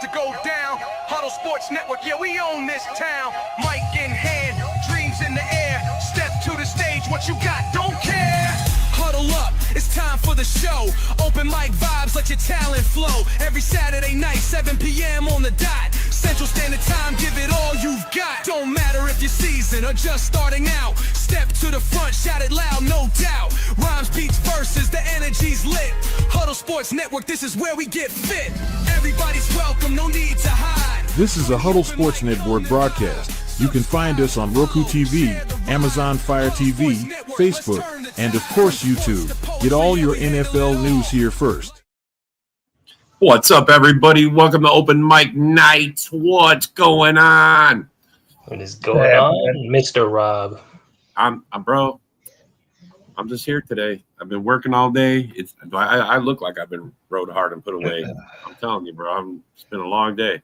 to go down. Huddle Sports Network, yeah, we own this town. Mic in hand, dreams in the air. Step to the stage, what you got, don't care. Huddle up, it's time for the show. Open mic vibes, let your talent flow. Every Saturday night, 7 p.m. on the dot. Central Standard Time, give it all you've got. Don't matter if you're seasoned or just starting out. Step to the front, shout it loud, no doubt. Rhymes, beats, verses, the energy's lit. Huddle Sports Network, this is where we get fit. Everybody's welcome, no need to hide. This is a Huddle Sports Network broadcast. You can find us on Roku TV, Amazon Fire TV, Facebook, and of course YouTube. Get all your NFL news here first. What's up, everybody? Welcome to Open Mic Nite. What's going on? What is going on, Mr. Rob? I'm just here today. I've been working all day. I look like I've been rode hard and put away. I'm telling you, bro. It's been a long day.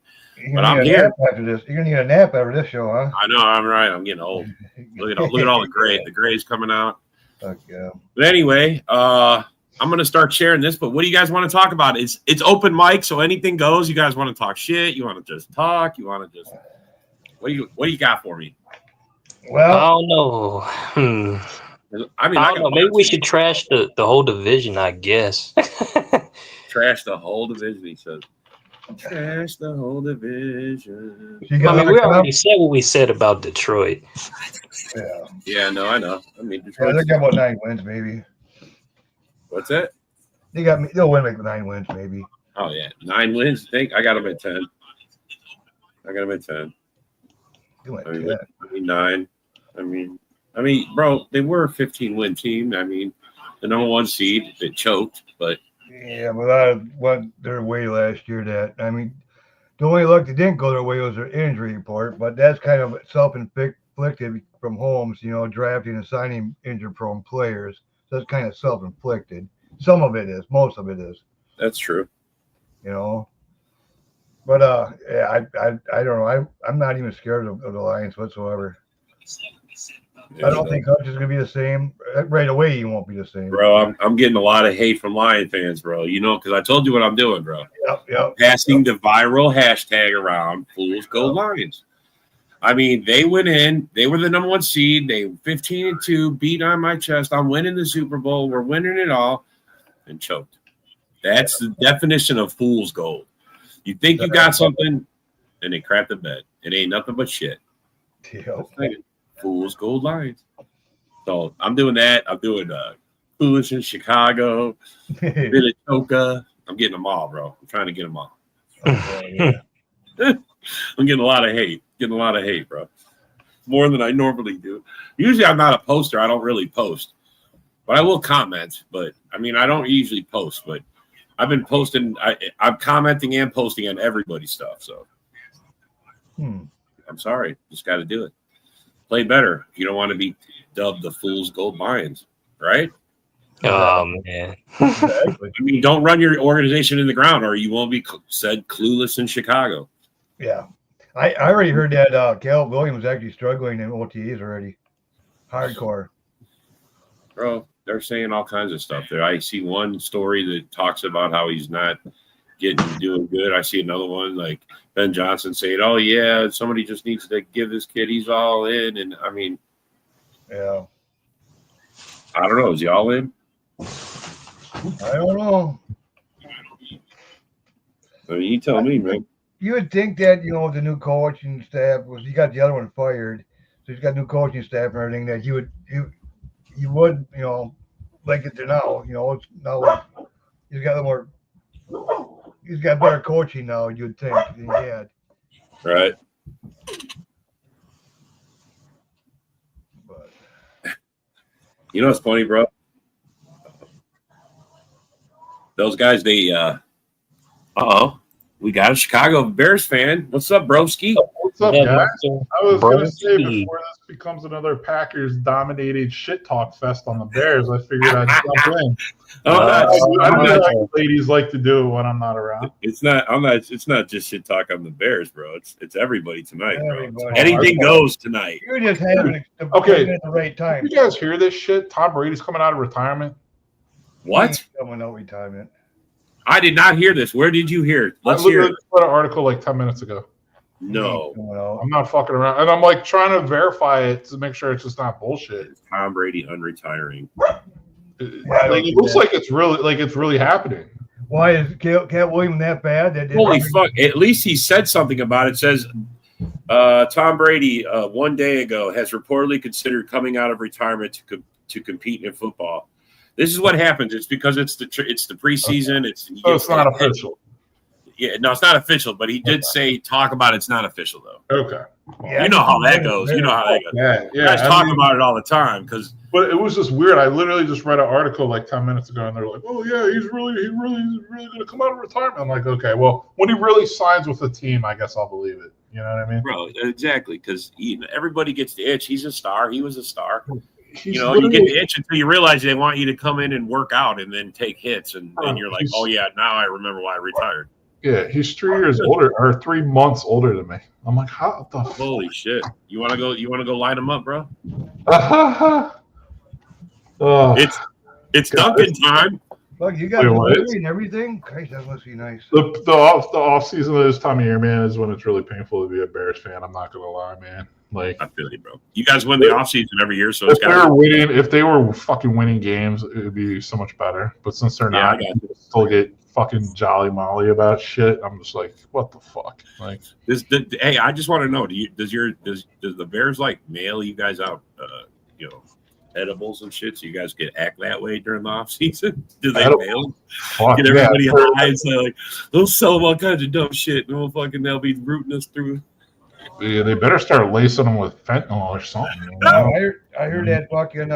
But I'm here. After this. You're gonna need a nap after this show, huh? I know. I'm right. I'm getting old. Look at all the gray. The gray's coming out. Fuck yeah. But anyway, I'm gonna start sharing this. But what do you guys want to talk about? It's open mic, so anything goes. You guys want to talk shit? You want to just talk? You want to just what do you got for me? Well, I don't know. I don't know. Maybe we should trash the whole division, I guess. Trash the whole division, he says. Trash the whole division. I mean, we already said what we said about Detroit. Yeah, no, I know. I mean, Detroit. They got about 9 wins, maybe. What's that? They'll win like 9 wins, maybe. Oh yeah, 9 wins. I think I got them at 10. I mean 9. I mean, bro, they were a 15-win team. I mean, the number 1 seed, they choked, but yeah, but that went their way last year. The only luck they didn't go their way was their injury report, but that's kind of self-inflicted from Holmes, drafting and signing injury-prone players. So that's kind of self-inflicted. Some of it is, most of it is. That's true. But yeah, I don't know. I'm not even scared of the Lions whatsoever. I don't think Hutch is going to be the same. Right away, he won't be the same. Bro, I'm getting a lot of hate from Lion fans, bro. Because I told you what I'm doing, bro. Yep. Passing the viral hashtag around, Fools Go Lions. I mean, they went in. They were the number 1 seed. They 15-2, beat on my chest. I'm winning the Super Bowl. We're winning it all. And choked. That's the definition of fool's gold. You think you got something, and they crap the bed. It ain't nothing but shit. Yep. Fool's Gold Lions. So I'm doing that. I'm doing Foolish in Chicago, Minnesota. I'm getting them all, bro. I'm trying to get them all. I'm getting a lot of hate. Bro. More than I normally do. Usually I'm not a poster. I don't really post. But I will comment. But, I mean, I don't usually post. But I've been posting. I'm commenting and posting on everybody's stuff. So I'm sorry. Just got to do it. Play better if you don't want to be dubbed the Fool's Gold Lions, right? Oh, man. Exactly. I mean, don't run your organization in the ground or you won't be said clueless in Chicago. Yeah. I already heard that Caleb Williams was actually struggling in OTAs already. Hardcore. Bro, they're saying all kinds of stuff there. I see one story that talks about how he's not doing good. I see another one like Ben Johnson saying, "Oh yeah, somebody just needs to give this kid. He's all in." And I mean, yeah, I don't know. Is he all in? I don't know. I mean, you tell me, man. You would think that the new coaching staff he got the other one fired, so he's got new coaching staff and everything. That he would like it to now. It's now he's got a little more. He's got better coaching now, you'd think, than he had. Right. But you know what's funny, bro? Those guys, they we got a Chicago Bears fan. What's up, broski? What's up, guys? I was going to say, before this becomes another Packers-dominated shit talk fest on the Bears, I figured I'd jump in. Ladies like to do when I'm not around. It's not just shit talk on the Bears, bro. It's everybody tonight, bro. Everybody. Anything goes tonight. You're just having Okay. at the right time. Did you guys hear this shit? Tom Brady's coming out of retirement. What? Coming out retirement. I did not hear this. Where did you hear it? Let's I hear it. read an article like 10 minutes ago. No. I'm not fucking around. And I'm like trying to verify it to make sure it's just not bullshit. Tom Brady unretiring. It looks like it's really happening. Why is Cat Williams that bad? Holy fuck. At least he said something about it. It says Tom Brady 1 day ago has reportedly considered coming out of retirement to compete in football. This is what happens. It's because it's the preseason. Okay. It's not official. Yeah, no, it's not official, but he did say talk about it's not official though. Okay. Yeah, you know how that goes. You know how that goes. Yeah. You guys talk about it all the time because. But it was just weird. I literally just read an article like 10 minutes ago, and they're like, "Oh yeah, he's really going to come out of retirement." I'm like, "Okay, well, when he really signs with the team, I guess I'll believe it." You know what I mean? Bro, exactly. Because everybody gets the itch. He's a star. He was a star. He's you get the itch until you realize they want you to come in and work out and then take hits, and then you're like, "Oh yeah, now I remember why I retired." Yeah, he's 3 years older or 3 months older than me. I'm like, how the holy shit? You want to go line him up, bro? It's Duncan time. Look, you got the and everything. Christ, that must be nice. The off season of this time of year, man, is when it's really painful to be a Bears fan. I'm not gonna lie, man. Like, I feel you, bro. You guys win the off season every year, so if they were fucking winning games, it would be so much better. But since they're not, I still get fucking jolly molly about shit. I'm just like, what the fuck? Like, hey, I just want to know, does the Bears like mail you guys out, edibles and shit, so you guys get act that way during the off season? Do they mail? Get everybody high and say like, they'll sell them all kinds of dumb shit, and they'll be rooting us through. Yeah, they better start lacing them with fentanyl or something. You know? I heard that fucking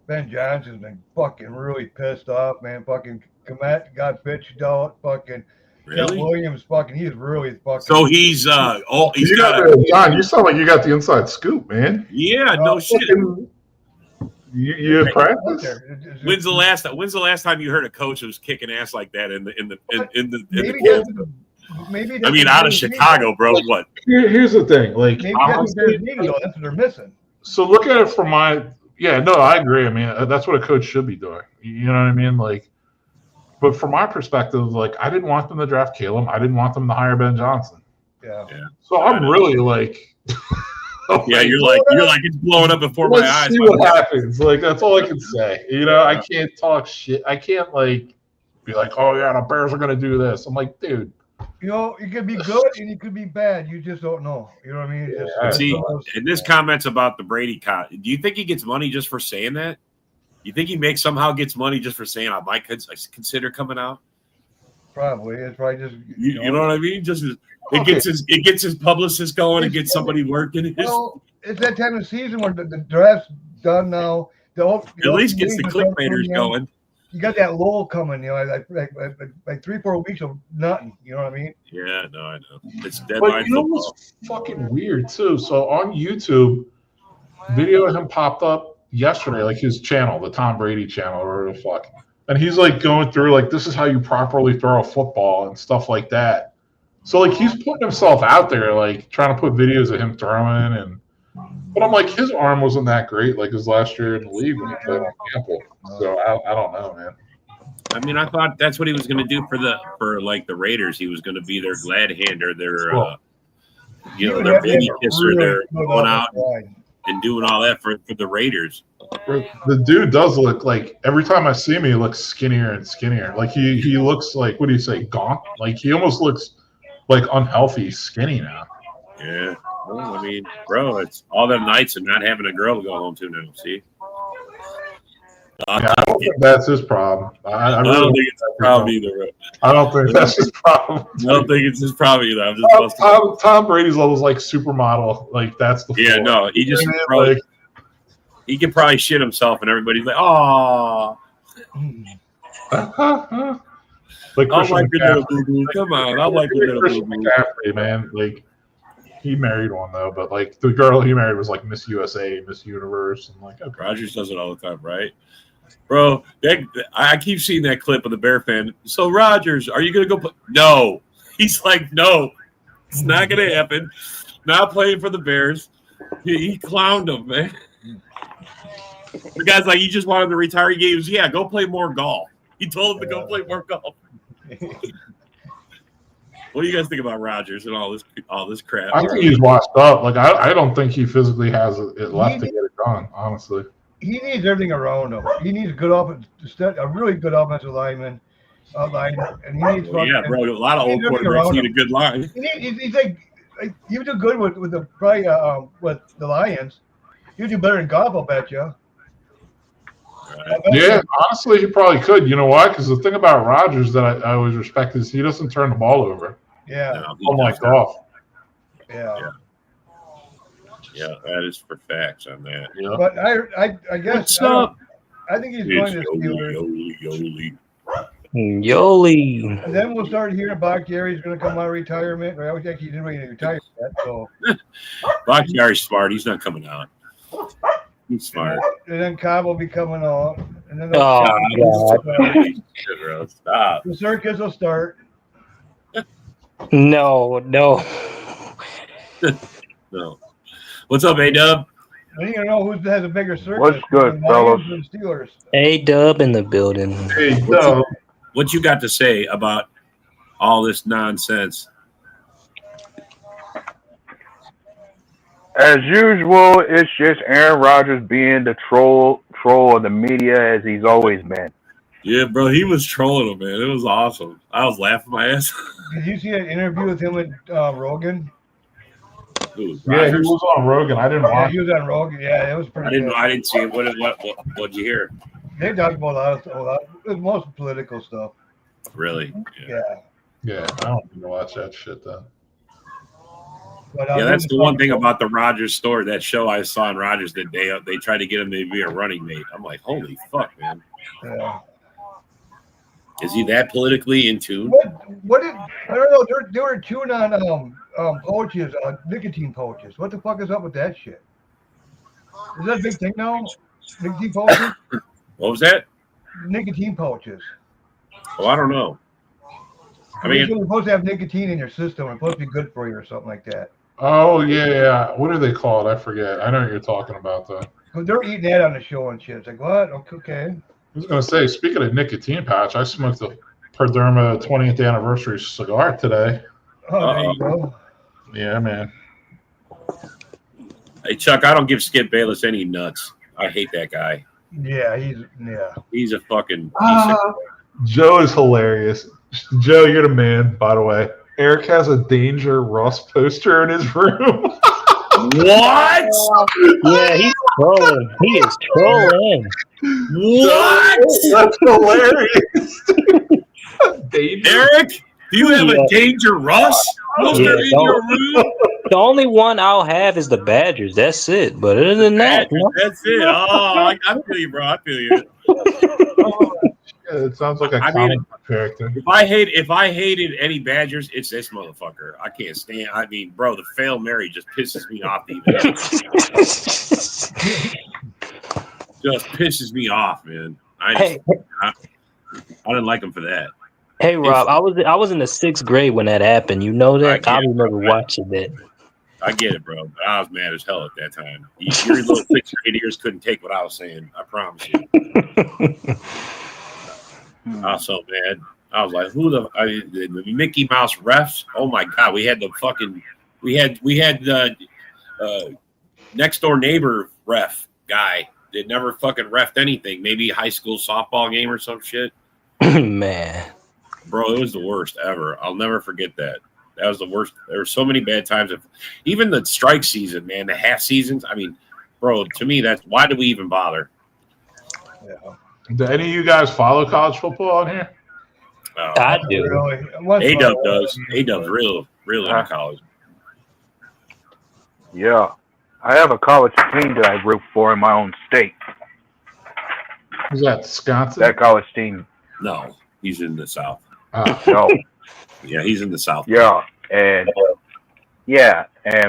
Ben Johnson's been fucking really pissed off, man. Fucking Komet got bitched out. Fucking really? Williams, fucking, he's really fucking. So he's John. You sound like you got the inside scoop, man. Yeah, no shit. You practice? When's the last time you heard a coach who was kicking ass like that in the Maybe I mean, out of Chicago, bro. What? Here's the thing. Like, maybe that's what they're missing. So look at it from I agree. I mean, that's what a coach should be doing. You know what I mean? Like, but from my perspective, like, I didn't want them to draft Caleb. I didn't want them to hire Ben Johnson. Yeah. So I'm really like, yeah, you're like it's blowing up before my eyes. See what happens. Like, that's all I can say. You know, I can't talk shit. I can't like be like, oh yeah, the Bears are gonna do this. I'm like, dude. You know, it could be good and it could be bad. You just don't know. You know what I mean? Yeah, see, and this comments about the Brady cut. Do you think he gets money just for saying that? You think he somehow gets money just for saying I might consider coming out? Probably. It's probably just you know what I mean? Just it gets his publicist going and gets somebody working. Well, it's that time of season where the draft's done now. At least gets the clickbaiters going. You got that lull coming, like 3-4 weeks of nothing. You know what I mean? Yeah, no, I know. It's deadline. But you know what's fucking weird too? So on YouTube, video of him popped up yesterday, like his channel, the Tom Brady channel, or whatever the fuck. And he's like going through like, this is how you properly throw a football and stuff like that. So like he's putting himself out there, like trying to put videos of him throwing but I'm like, his arm wasn't that great like his last year in the league when he played on Campbell. So I don't know, man. I mean, I thought that's what he was going to do for the Raiders. He was going to be their glad hander, their baby kisser. They're going out and doing all that for the Raiders. The dude does look like, every time I see him, he looks skinnier and skinnier. Like he looks like, what do you say, gaunt? Like he almost looks like unhealthy skinny now. Yeah. Well, I mean, bro, it's all them nights and not having a girl to go home to now. See, I don't think that's his problem. I don't think it's his problem either. I don't think that's his problem. I don't think it's his problem either. I'm just Tom Brady's level's like supermodel. Like that's the floor. No, he just he could probably shit himself and everybody's like, oh. Like I like your little boo-boo. Come on, I like your little Christian boo-boo. McCaffrey, man. Like. He married one though, but like the girl he married was like Miss USA, Miss Universe, and like okay. Rogers does it all the time, right? Bro, I keep seeing that clip of the Bear fan. So Rogers, are you gonna go? No, he's like, no, it's not gonna happen. Not playing for the Bears. He clowned him, man. The guy's like, you just wanted to retire. He goes, yeah, go play more golf. He told him to go play more golf. What do you guys think about Rodgers and all this crap? I think he's washed up. Like I don't think he physically has it left to get it done. Honestly, he needs everything around him. He needs a really good offensive lineman, and he needs. Yeah, bro. A lot of old quarterbacks need a good line. He's like he would do good with the Lions. He'd do better than Goff, I'll bet you. Right. Yeah, honestly, he probably could. You know why? Because the thing about Rodgers that I always respect is he doesn't turn the ball over. Yeah. Unlike Goff. Yeah. Yeah, that is for facts on that. Yeah. But I guess I think he's going to Steelers. Yoli. And then we'll start hearing Bakhtiari's going to come out of retirement. I would think he didn't really retire yet. So Bakhtiari's smart. He's not coming out. He's smart. And then Cobb will be coming on. And then God. Stop. The circus will start. No. No. What's up, A-Dub? I need to know who has a bigger circus. What's good, fellas? Steelers. A-Dub in the building. Hey, no. What you got to say about all this nonsense? As usual, it's just Aaron Rodgers being the troll of the media as he's always been. Yeah, bro, he was trolling him, man. It was awesome. I was laughing my ass. Did you see that interview with him with Rogan? Yeah, he was on Rogan. I didn't watch. He was on Rogan. Yeah, it was pretty. I didn't see it. What'd you hear? They talked about a lot. It was most political stuff. Really? Yeah, I don't need to watch that shit though. But, yeah, that's the one thing about the Rodgers story. That show I saw on Rodgers that they tried to get him to be a running mate. I'm like, holy fuck, man. Yeah. Is he that politically in tune? What did I don't know? They were tuned on pouches, nicotine pouches. What the fuck is up with that shit? Is that a big thing now? Nicotine pouches? What was that? Nicotine pouches. Oh, I don't know. I mean, you're supposed to have nicotine in your system. It's supposed to be good for you or something like that. Oh yeah. What are they called? I forget. I know what you're talking about though. They're eating that on the show and shit. It's like what? Okay. I was gonna say, speaking of nicotine pouch, I smoked a Perderma 20th anniversary cigar today. Oh, there you go. Yeah, man. Hey Chuck, I don't give Skip Bayless any nuts. I hate that guy. Yeah, he's a fucking. Joe is hilarious. Joe, you're the man, by the way. Eric has a Danger Russ poster in his room. What? Yeah, he's trolling. He is trolling. What? That's hilarious. Eric, do you have a Danger Russ poster in your room? The only one I'll have is the Badgers. That's it. But other than that, that's it. Oh, I feel you, bro. I feel you. It sounds like a comic character. If I hated any Badgers, it's this motherfucker. I can't stand. I mean, bro, the Fail Mary just pisses me off. Just pisses me off, man. I didn't like him for that. Hey Rob, I was in the 6th grade when that happened. You know that? I remember watching that. I get it, bro. But I was mad as hell at that time. Your little 6th grade ears couldn't take what I was saying. I promise you. I was so mad. I was like, the Mickey Mouse refs? Oh my god, we had next door neighbor ref guy that never fucking refed anything. Maybe a high school softball game or some shit. Man. Bro, it was the worst ever. I'll never forget that. That was the worst. There were so many bad times. Even the strike season, man, the half seasons. I mean, bro, to me, that's why do we even bother? Yeah. Do any of you guys follow college football on here? I do. Really. A-Dub does. A-Dub's real in college. Yeah. I have a college team that I root for in my own state. Is that Wisconsin? That college team. No, he's in the South. No. Yeah, he's in the South. Yeah. And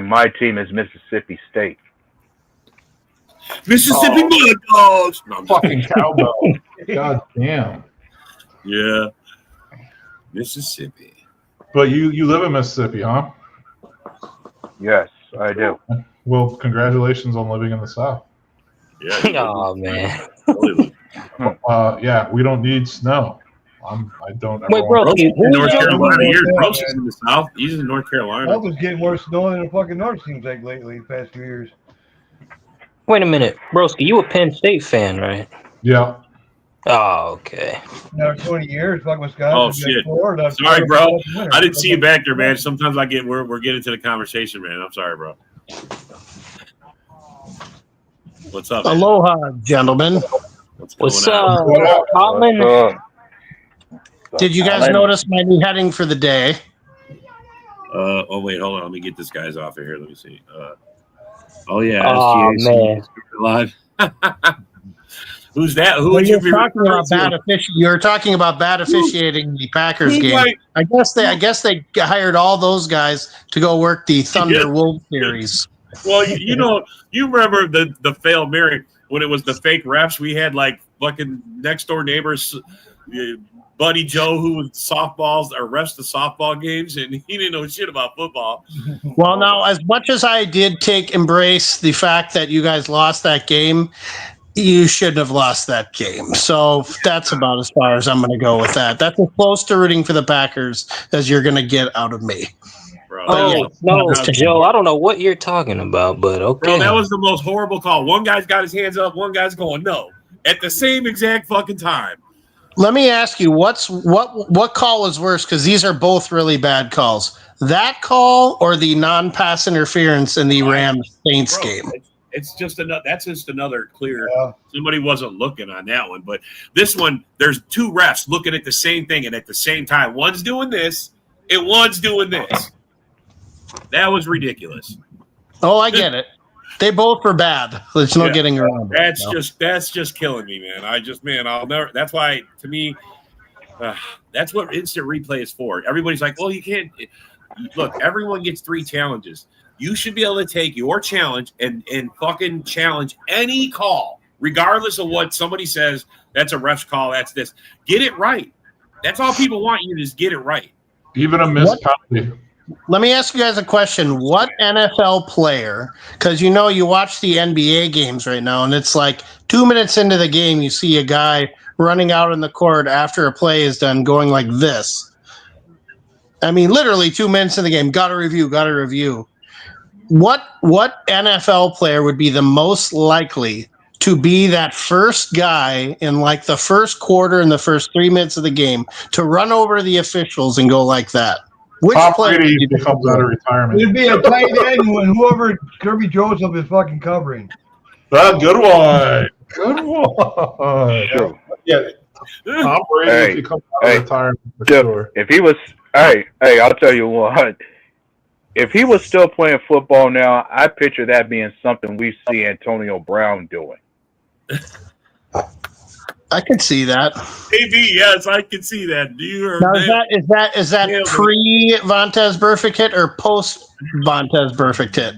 my team is Mississippi State. Mississippi Mud Dogs. No, fucking cowbell. God damn. Yeah. Mississippi. But you live in Mississippi, huh? Yes, I do. Well, congratulations on living in the South. Yeah. Oh man. Yeah, we don't need snow. I don't ever Wait, want bro, to. Bro's in North Carolina. Yeah, Bro's man. in the South. He's in North Carolina. South is getting more snow than the fucking North seems like lately, the past few years. wait a minute, broski, you a Penn State fan, right? Yeah. Oh, okay. Now 20 years, fucking Wisconsin. Oh shit! Florida, Sorry, bro. I didn't see you back there, man. Sometimes we're getting to the conversation, man. I'm sorry, bro. What's up, man? Aloha, gentlemen. What's on? up, Colin? Did you guys notice my new heading for the day? Oh wait, hold on. Let me get this guy's off of here. Let me see. Oh yeah, Oh, man. live. Who's that? Who Well, would you you be were talking about referring bad to? you were talking about bad officiating in the Packers Who's game. like- I guess they hired all those guys to go work the Thunder Wolves series. Well, you remember the fail Mary when it was the fake refs. We had like fucking next door neighbors, Buddy Joe, who was softballs or refs the softball games, and he didn't know shit about football. Well, now, as much as I did embrace the fact that you guys lost that game, you shouldn't have lost that game. So that's about as far as I'm going to go with that. That's as close to rooting for the Packers as you're going to get out of me. Bro, Oh, no, Joe, I don't know what you're talking about, but okay. Bro, that was the most horrible call. One guy's got his hands up, one guy's going no at the same exact fucking time. Let me ask you, what call was worse? Because these are both really bad calls. That call or the non-pass interference in the Rams Saints game? It's just another. That's just another clear. Somebody wasn't looking on that one, but this one, there's two refs looking at the same thing and at the same time. One's doing this, and one's doing this. That was ridiculous. Oh, I get it. They both were bad. There's no getting around it. That's just killing me, man. I'll never. That's why, to me, that's what instant replay is for. Everybody's like, well, you can't. Look, everyone gets 3 challenges. You should be able to take your challenge and fucking challenge any call, regardless of what somebody says. That's a ref's call. That's this. Get it right. That's all people want you to just get it right. Even a missed penalty. Let me ask you guys a question. What NFL player, because you watch the NBA games right now, and it's like 2 minutes into the game, you see a guy running out in the court after a play is done going like this. I mean, literally 2 minutes in the game. Got to review. What NFL player would be the most likely to be that first guy in like the first quarter and the first 3 minutes of the game to run over the officials and go like that? Which player becomes out of retirement? It'd be a tight end when whoever Kirby Joseph is fucking covering. Good one. Good one. Sure. Yeah. Tom Brady becomes out of retirement for sure. If he was, hey, I'll tell you what. If he was still playing football now, I picture that being something we see Antonio Brown doing. I can see that. Maybe, yes, I can see that. Now, is that pre Vontez perfect hit or post Vontez perfect hit?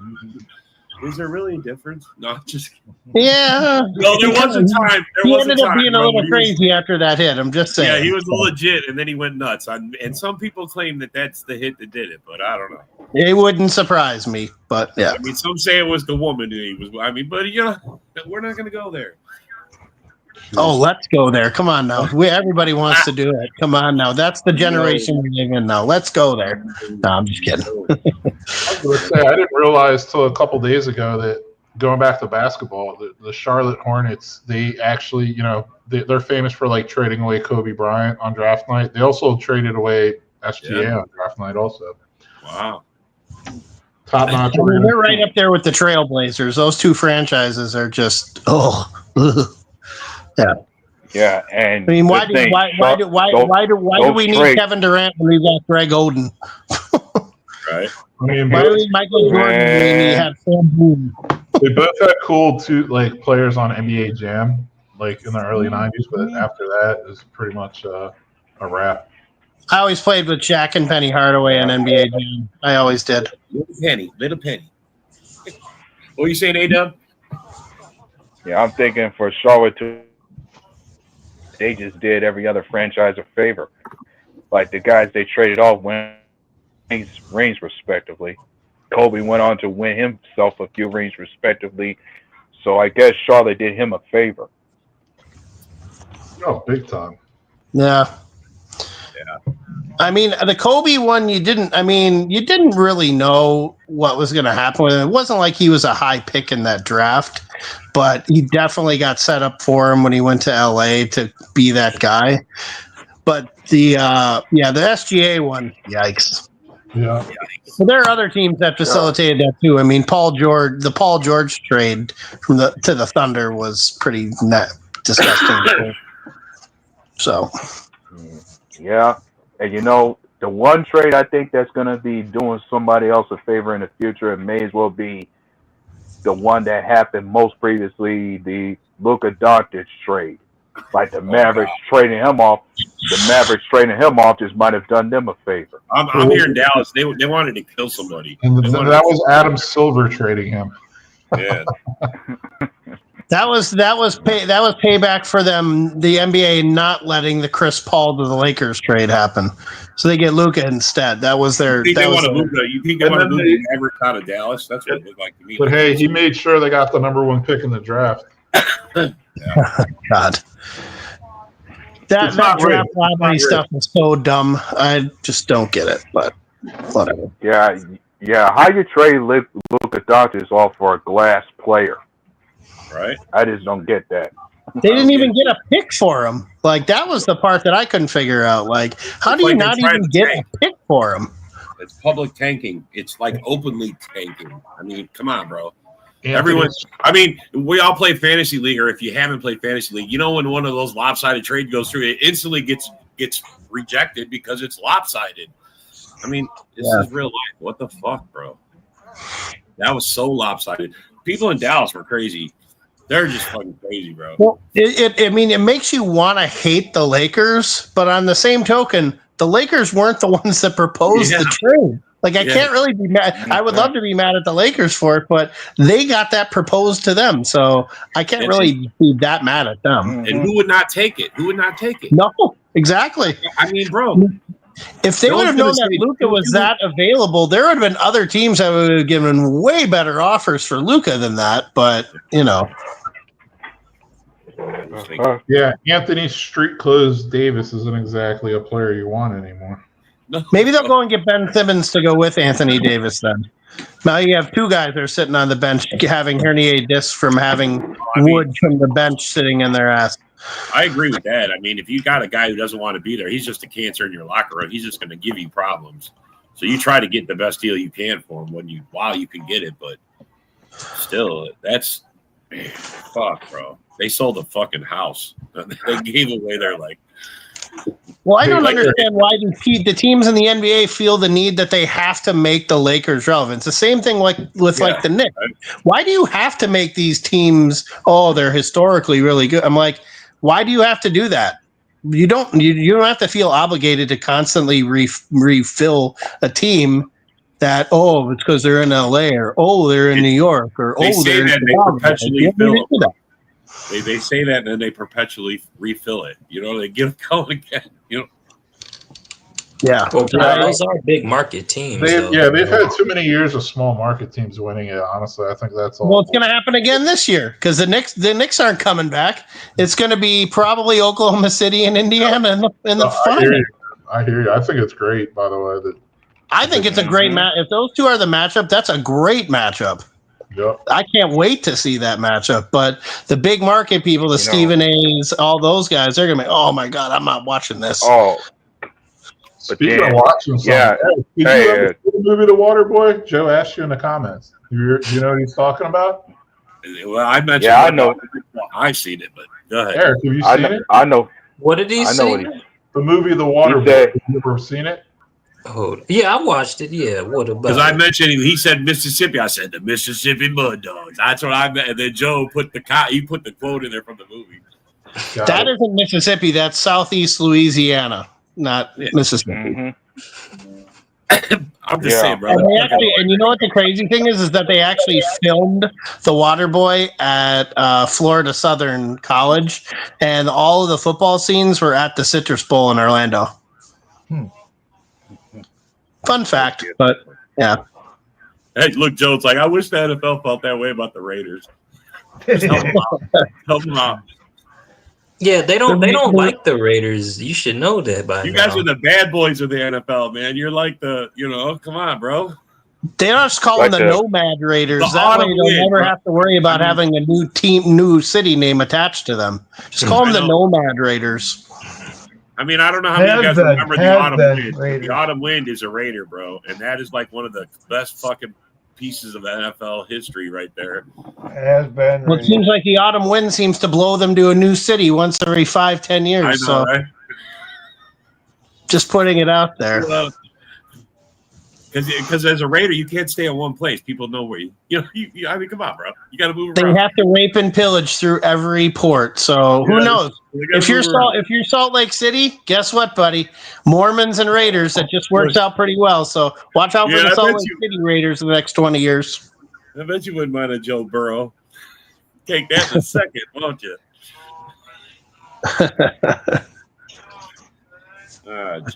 Is there really a difference? No, just yeah. No, there was a time. He ended up being a little crazy after that hit. I'm just saying. Yeah, he was legit, and then he went nuts. And some people claim that that's the hit that did it, but I don't know. It wouldn't surprise me, but yeah. I mean, some say it was the woman that he was. I mean, but we're not going to go there. Oh, let's go there. Come on now. Everybody wants to do it. Come on now. That's the generation we live in now. Let's go there. No, I'm just kidding. I didn't realize till a couple days ago that going back to basketball, the Charlotte Hornets, they actually, they're famous for like trading away Kobe Bryant on draft night. They also traded away SGA on draft night also. Wow. Top notch. They're right up there with the Trailblazers. Those two franchises are just yeah. Yeah, and I mean, why do we need Kevin Durant when we've got Greg Oden? Right. I mean, why do we need Michael Jordan when we have Sam Boone? They both had cool players on NBA Jam, like in the early '90s, but after that is pretty much a wrap. I always played with Shaq and Penny Hardaway on NBA Jam. I always did. Little Penny. What are you saying, A-Dub? Yeah, I'm thinking for Charlotte too. They just did every other franchise a favor. Like the guys they traded off win rings respectively. Kobe went on to win himself a few rings respectively. So I guess Charlotte did him a favor. Oh, big time. Yeah. I mean, the Kobe one, you didn't really know what was going to happen with him. It wasn't like he was a high pick in that draft, but he definitely got set up for him when he went to LA to be that guy. But the SGA one, yikes. Yeah. So there are other teams that facilitated that too. I mean, the Paul George trade to the Thunder was pretty disgusting. So, yeah, and the one trade I think that's going to be doing somebody else a favor in the future, it may as well be the one that happened most previously, the Luka Doncic trade. Like the Mavericks trading him off. The Mavericks trading him off just might have done them a favor. I'm here in Dallas. They wanted to kill somebody. And that was Adam Silver trading him. Yeah. That was payback for them. The NBA not letting the Chris Paul to the Lakers trade happen, so they get Luka instead. That was their. You think they want to move the Mavericks out of Dallas? That's what it looked like to me. But hey, he made sure they got the number 1 pick in the draft. God. That draft lottery stuff is so dumb. I just don't get it, but whatever. Yeah. How you trade Luka Doncic off for a glass player? Right. I just don't get that. They didn't even get a pick for him. Like, that was the part that I couldn't figure out. Like, how do you not even get a pick for him? It's public tanking. It's like openly tanking. I mean, come on, bro. We all play fantasy league, or if you haven't played fantasy league, when one of those lopsided trades goes through, it instantly gets rejected because it's lopsided. I mean, this is real life. What the fuck, bro? That was so lopsided. People in Dallas were crazy. They're just fucking crazy, bro. Well, it makes you want to hate the Lakers, but on the same token, the Lakers weren't the ones that proposed the trade. Like, I can't really be mad. I would love to be mad at the Lakers for it, but they got that proposed to them, so I can't really be that mad at them. And who would not take it? No, exactly. I mean, bro. If they would have known that Luka was that available, there would have been other teams that would have given way better offers for Luka than that, but, Yeah, Anthony Street Clothes Davis isn't exactly a player you want anymore. Maybe they'll go and get Ben Simmons to go with Anthony Davis then. Now you have two guys that are sitting on the bench having herniated discs from having wood from the bench sitting in their ass. I agree with that. I mean, if you got a guy who doesn't want to be there, he's just a cancer in your locker room. He's just going to give you problems. So you try to get the best deal you can for him while you can get it. But still, that's fuck, bro. They sold a fucking house. They gave away their Well, I don't understand why the teams in the NBA feel the need that they have to make the Lakers relevant. It's the same thing with the Knicks. Why do you have to make these teams? Oh, they're historically really good. I'm like, why do you have to do that? You don't have to feel obligated to constantly refill a team. That it's because they're in LA or they're in New York or they say they're that in they perpetually fill them. They say that and then they perpetually refill it. They get it going again. Yeah. Well, those are big market teams. They've had too many years of small market teams winning it. Honestly, I think that's all. Well, it's going to happen again this year because the Knicks aren't coming back. It's going to be probably Oklahoma City and Indiana in the final. I hear you. I think it's great, by the way. I think it's a great match. If those two are the matchup, that's a great matchup. Yep. I can't wait to see that matchup. But the big market people, the Stephen A's, all those guys, they're going to be, oh, my God, I'm not watching this. Oh. Speaking of watching something, did you ever see the movie The Waterboy? Joe asked you in the comments. Do you know what he's talking about? Well, I mentioned I know. I've seen it, but go ahead. Eric, have you seen it? I know. What did he say? The movie The Waterboy. Have you ever seen it? Oh, yeah, I watched it. Yeah, what about? Because I mentioned he said Mississippi. I said the Mississippi Mud Dogs. That's what I meant. And then Joe put the quote in there from the movie. That isn't Mississippi. That's Southeast Louisiana, not Mississippi. Mm-hmm. I'm just saying, bro. And you know what the crazy thing is that they actually filmed The Waterboy at Florida Southern College, and all of the football scenes were at the Citrus Bowl in Orlando. Fun fact, but yeah. Hey, look, Joe's like, I wish the NFL felt that way about the Raiders. Help them out. Yeah, they don't like the Raiders. You should know that by now. You guys are the bad boys of the NFL, man. You're like come on, bro. They just call Like them the Nomad Raiders. the That way autumn they'll wind, never bro. have to worry about having a new city name attached to them. Just call them the Nomad Raiders. I mean, I don't know how many of you guys remember the autumn wind. Raiders. The autumn wind is a Raider, bro, and that is like one of the best fucking pieces of NFL history right there. Has been. Well, it seems like the autumn wind seems to blow them to a new city once every 5-10 years. I know, so right? just putting it out there. Because as a Raider, you can't stay in one place. People know where you I mean, come on, bro. You got to move They around. have to rape and pillage through every port. So who knows? If you're Salt Lake City, guess what, buddy? Mormons and Raiders. That just works out pretty well. So watch out for the Salt Lake City Raiders in the next 20 years. I bet you wouldn't mind a Joe Burrow. Take that in a second, won't you?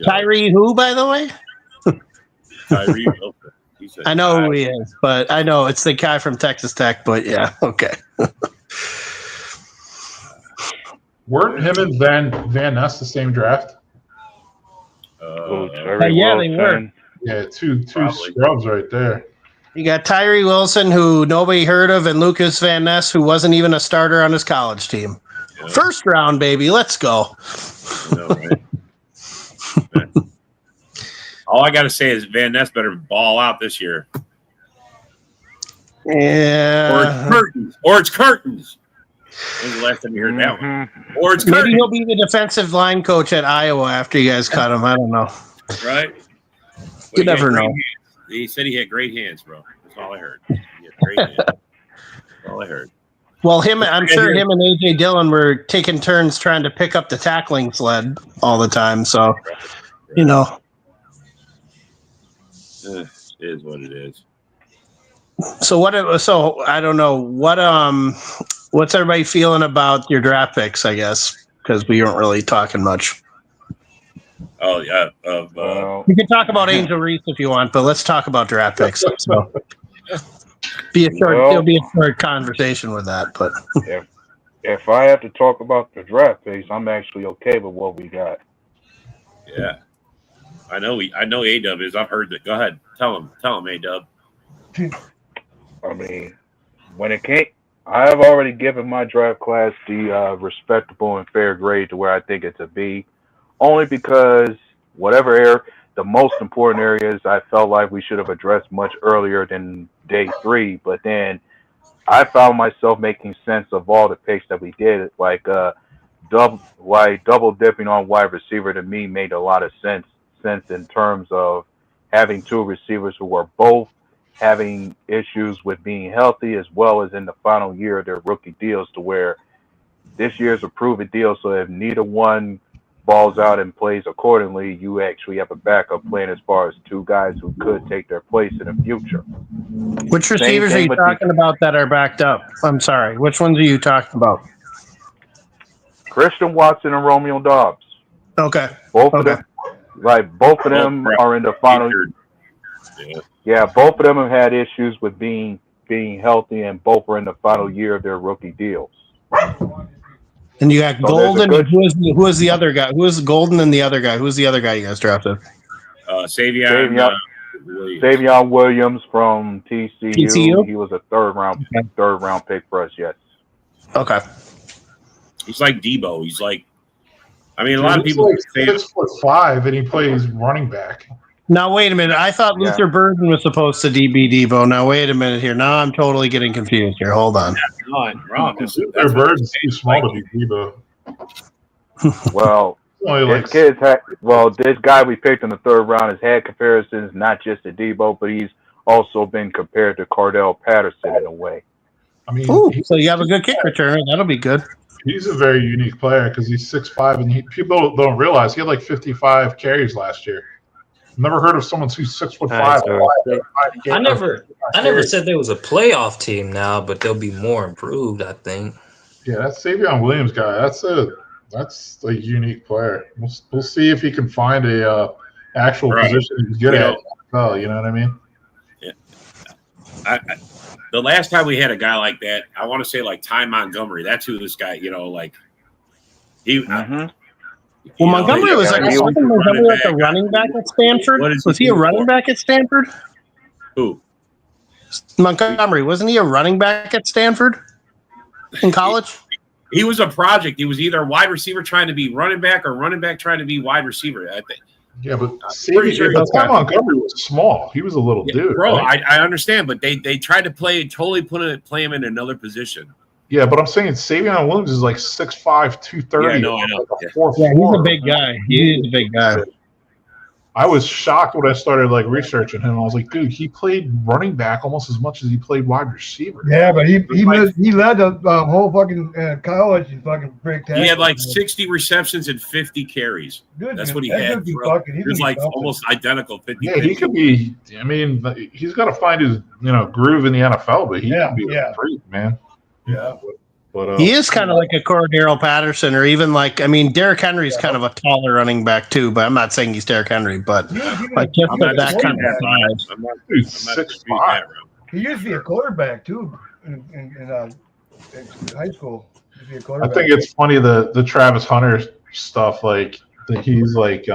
Tyree, who, by the way? Tyree Wilson. I know who he is, but I know it's the guy from Texas Tech. But yeah, okay. Weren't him and Van Ness the same draft? Yeah, they were. Yeah, two scrubs right there. You got Tyree Wilson, who nobody heard of, and Lucas Van Ness, who wasn't even a starter on his college team. Yeah. First round, baby. Let's go. I know, right? All I got to say is Van Ness better ball out this year. Yeah. Or it's curtains. When's the last time you heard that one? Or it's curtains. Maybe he'll be the defensive line coach at Iowa after you guys cut him. I don't know. Right? You never know. He said he had great hands, bro. That's all I heard. He had great hands. That's all I heard. Well, I'm sure him and AJ Dillon were taking turns trying to pick up the tackling sled all the time. So, you know. It is what it is. So I don't know what's everybody feeling about your draft picks, I guess, because we weren't really talking much. Oh yeah. You can talk about Angel Reese if you want, but let's talk about draft picks. So it'll be a short conversation with that. But if I have to talk about the draft picks, I'm actually okay with what we got. Yeah. I know A-Dub is. I've heard that. Go ahead. Tell him A-Dub. I mean, when it came, I have already given my draft class the respectable and fair grade to where I think it's a B, only because the most important areas I felt like we should have addressed much earlier than day 3, but then I found myself making sense of all the picks that we did, like double dipping on wide receiver to me made a lot of sense in terms of having 2 receivers who are both having issues with being healthy as well as in the final year of their rookie deals, to where this year's a prove-it deal. So if neither one balls out and plays accordingly, you actually have a backup plan as far as 2 guys who could take their place in the future. Which receivers are you talking about that are backed up? I'm sorry. Which ones are you talking about? Christian Watson and Romeo Doubs. Okay. Both of them are in the final. Yeah, both of them have had issues with being healthy, and both are in the final year of their rookie deals. And you got Golden. Who is the other guy? Who is Golden and the other guy? Who's the other guy you guys drafted? Savion Williams from TCU. He was a third round pick for us. Yes. Okay. He's like Debo. He's like, I mean, a lot of people say 6'5", and he plays running back. Now wait a minute. I thought Luther Burden was supposed to be Debo. Now wait a minute here. Now I'm totally getting confused here. Hold on. Wrong. Luther Burden's too small to be Debo. Well, this guy we picked in the 3rd round has had comparisons not just to Debo, but he's also been compared to Cordell Patterson in a way. I mean, so you have a good kick returner. That'll be good. He's a very unique player because he's 6'5", and people don't realize he had like 55 carries last year. Never heard of someone who's 6'5". I never said there was a playoff team now, but they'll be more improved, I think. Yeah, that Savion Williams guy, that's a unique player. We'll see if he can find a actual position he's good at. Oh, you know what I mean? Yeah. The last time we had a guy like that, I want to say like Ty Montgomery. That's who this guy, Well, Montgomery was like a running back at Stanford. Was he a running back at Stanford? Who? Montgomery, wasn't he a running back at Stanford in college? He was a project. He was either wide receiver trying to be running back or running back trying to be wide receiver. I think. Yeah, but Montgomery was small. He was a little dude, bro. Right? I understand, but they tried to play him in another position. Yeah, but I'm saying Savion Williams is like 6'5", 230. Yeah, no, I know. Like he's a big guy. He's a big guy. I was shocked when I started like researching him. I was like, dude, he played running back almost as much as he played wide receiver. Yeah, but he led the whole fucking college and fucking break tackles. He had like 60 receptions and 50 carries. Dude, that's what he that had. could be Bro. fucking- he It could was be like something. almost identical. 50, Yeah, he could be. I mean, he's got to find his groove in the NFL, but he can be a freak, man. Yeah. But he is kind of like a Cordero Patterson, or even like, I mean, Derrick Henry's kind of a taller running back too, but I'm not saying he's Derrick Henry, but like just that kind of size. I'm not 6'5". He used to be a quarterback too in high school. He used to be a I quarterback. think it's funny the Travis Hunter stuff, like that he's like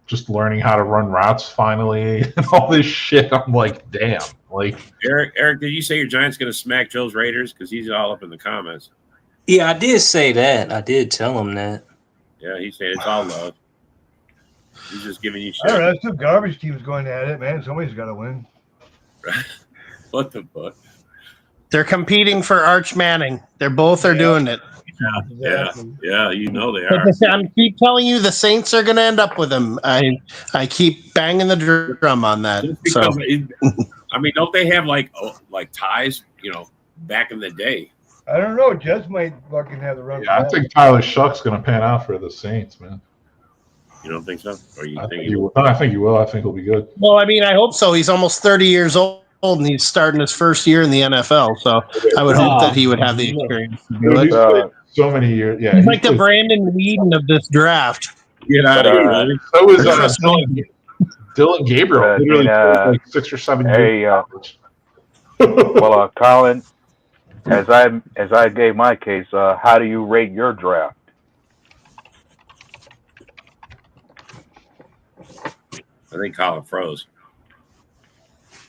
just learning how to run routes finally and all this shit. I'm like, damn. Like Eric, did you say your Giants going to smack Joe's Raiders? Because he's all up in the comments. Yeah, I did say that. I did tell him that. Yeah, he said it's all love. He's just giving you I don't know. shit. There's two garbage teams going at it, man. Somebody's got to win. What the fuck? They're competing for Arch Manning. They're both doing it. Yeah, you know they But are. I keep telling you, the Saints are going to end up with him. I keep banging the drum on that. So I mean, don't they have like ties? Back in the day. I don't know. Jets might fucking have the run. yeah, I think Tyler Shuck's gonna pan out for the Saints, man. You don't think so? Or you I think think he will. I think he will. I think he'll be good. Well, I mean, I hope so. He's almost 30 years old, and he's starting his first year in the NFL. So I would hope that he would have the experience to do Dude, he's it. played so many years. Yeah, He's like the Brandon Whedon of this draft. Get out of here, buddy. So is Dylan Gabriel. Literally played like 6 or 7 years. Well, Colin, as I gave my case, how do you rate your draft? I think Colin froze.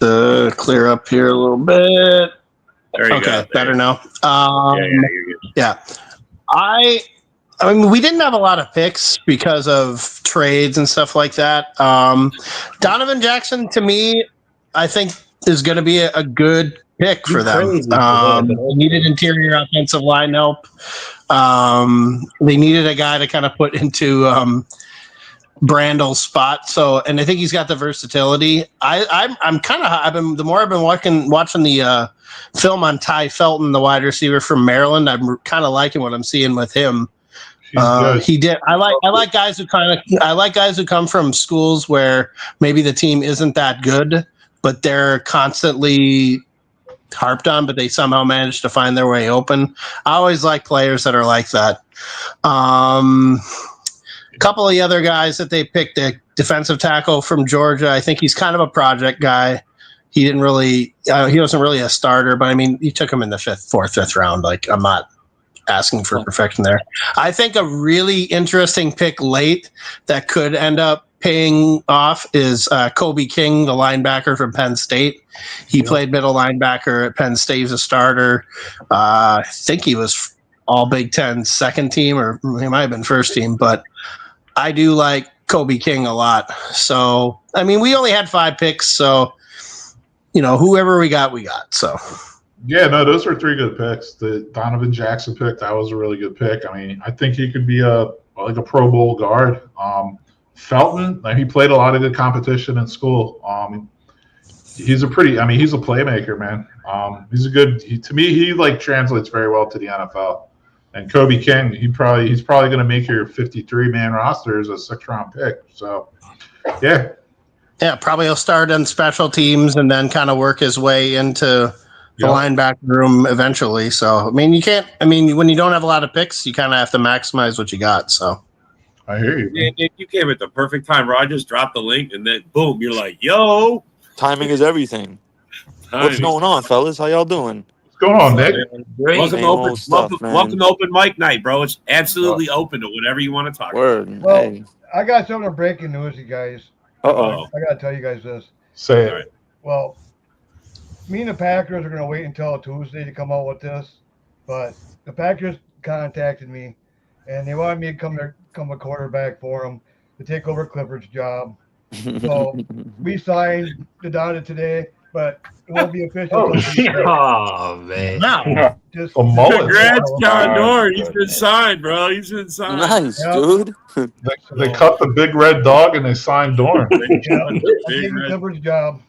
Clear up here a little bit. There you go. Okay, better now. You're good. Yeah. I mean, we didn't have a lot of picks because of trades and stuff like that. Donovan Jackson, to me, I think is going to be a good pick for them. They needed interior offensive line help. They needed a guy to kind of put into Brandel's spot. So, and I think he's got the versatility. The more I've been watching the film on Ty Felton, the wide receiver from Maryland, I'm kind of liking what I'm seeing with him. He did. I like guys who come from schools where maybe the team isn't that good, but they're constantly harped on, but they somehow manage to find their way open. I always like players that are like that. A couple of the other guys that they picked, a defensive tackle from Georgia. I think he's kind of a project guy. He wasn't really a starter, but I mean, you took him in the fifth round. Like, I'm not asking for perfection there. I think a really interesting pick late that could end up paying off is Kobe King, the linebacker from Penn State. He played middle linebacker at Penn State as a starter. I think he was all Big Ten second team, or he might have been first team, but I do like Kobe King a lot. So, I mean, we only had 5 picks, so, whoever we got. So, yeah, no, those were 3 good picks. The Donovan Jackson pick, that was a really good pick. I mean, I think he could be a Pro Bowl guard. Felton, he played a lot of good competition in school. He's a playmaker, man. To me, he translates very well to the NFL. And Kobe King, he's probably going to make your 53-man roster as a 6th-round pick. So, yeah. Yeah, probably he'll start on special teams and then kind of work his way into the linebacker room eventually. So, I mean, when you don't have a lot of picks, you kind of have to maximize what you got. So, I hear you. Yeah, Nick, you came at the perfect time. Rogers dropped the link, and then boom, you're like, "Yo, timing is everything." What's going on, fellas? How y'all doing? What's going on, Nick? Great. Welcome to Open Mic Night, bro. It's absolutely open to whatever you want to talk about. Well, Hey. I got some breaking news, you guys. Uh-oh. I got to tell you guys this. Say it. All right. Well, me and the Packers are going to wait until Tuesday to come out with this, but the Packers contacted me, and they wanted me to come a quarterback for them to take over Clifford's job. So we signed the data today, but it won't be official. Oh, man. Wow. Just Congrats, John Dorn. He's been signed, bro. He's been signed. Nice, Yep. dude. They cut the big red dog and they signed Dorn. taking Clifford's job.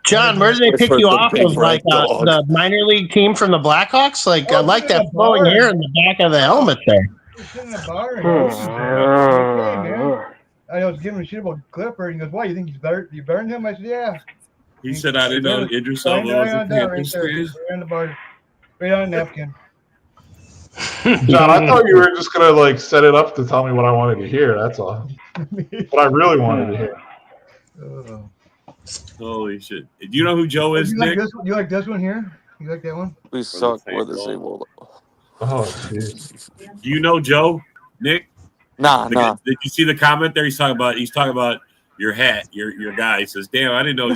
John, where did they pick you off of? Like the minor league team from the Blackhawks? Like, I like that flowing hair in the back of the helmet there. Just in the bar. Hey, man. I was giving him shit about Clifford. He goes, "Why? You think he's better? You better than him?" I said, "Yeah." He said, "I didn't know Idris Elba was a Panthers fan." Right on the bar, right on the napkin. John, I thought you were just gonna like set it up to tell me what I wanted to hear. That's all. What I really wanted to hear. Holy shit! Do you know who Joe is, you Nick? You like this one here? You like that one? We suck with the same world. Oh, jeez. Do you know Joe, Nick? Nah. Did you see the comment there? He's talking about your hat, your guy. He says, "Damn, I didn't know."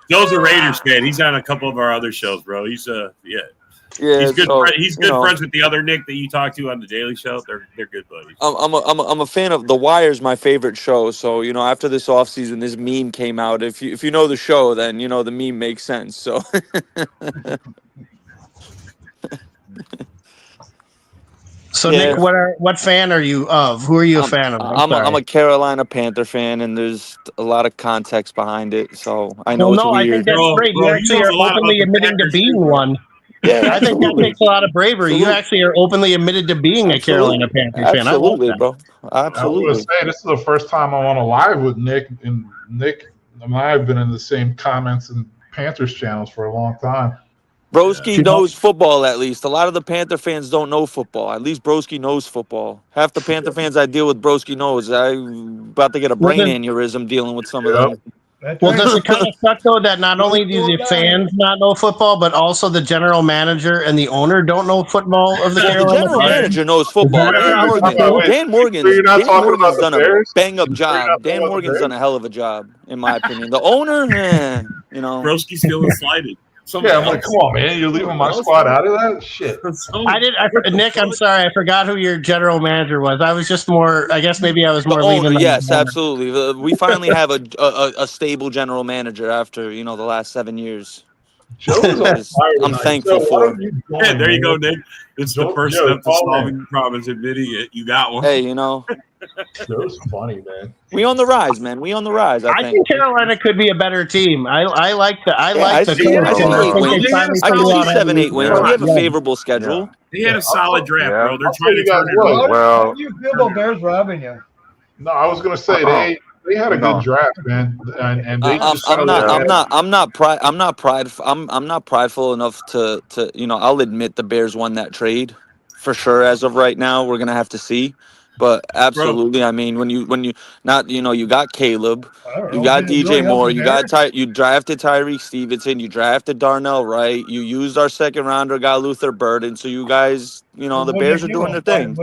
Joe's a Raiders fan. He's on a couple of our other shows, bro. He's he's good. He's good friends with the other Nick that you talk to on the Daily Show. They're good buddies. I'm a fan of The Wire's my favorite show. So after this offseason, this meme came out. If you know the show, then the meme makes sense. So. So Nick, what fan are you of? Who are you a fan of? I'm a Carolina Panther fan, and there's a lot of context behind it. So I know it's weird. I think that's great. You actually are openly admitting to being one. Yeah, I think that takes a lot of bravery. You actually are openly admitted to being a Carolina Panthers fan. Absolutely, bro. Absolutely. I was gonna say this is the first time I'm on a live with Nick, and Nick and I have been in the same comments and Panthers channels for a long time. Broski knows football, at least. A lot of the Panther fans don't know football. At least Broski knows football. Half the Panther fans I deal with, Broski knows. I'm about to get a brain aneurysm dealing with some of them. Well, does it kind of suck, though, that not only do the fans not know football, but also the general manager and the owner don't know football of the Carolina The general manager knows football. Dan Morgan's done a bang-up job. Dan Morgan's done a hell of a job, in my opinion. The owner, Broski's feeling slighted. I'm like, come on, man, you're leaving my squad out of that shit. Nick, I'm sorry, I forgot who your general manager was. I was just more. I guess maybe I was more leaving. Yes, absolutely. We finally have a stable general manager after the last 7 years. I'm thankful for. Yeah, there you go, Nick. It's the first step to solving problems. Admitting it, you got one. Hey, Joe's funny, man. We on the rise, man. We on the rise. I think Carolina could be a better team. I like the. I see 7-8 wins. We have a favorable schedule. They had a solid draft, bro. They're trying to turn it around. How do you feel about Bears robbing you? No, I was gonna say they had a good draft, man, and they I'm not prideful enough to I'll admit the Bears won that trade for sure. As of right now, we're gonna have to see. But absolutely, I mean, when you you got Caleb, you got DJ Moore, you drafted Tyreek Stevenson, you drafted Darnell Wright, you used our second rounder, got Luther Burden. So you guys, the Bears are doing their thing.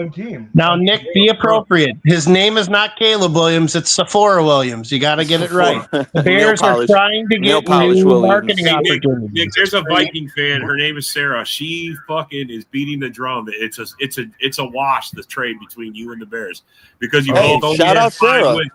Now, Nick, be appropriate. His name is not Caleb Williams; it's Sephora Williams. You got to get it right. The Bears are trying to get new marketing opportunities. Nick, there's a Viking fan. Her name is Sarah. She fucking is beating the drum. It's a wash. The trade between you and the Bears because you both only had 5 wins,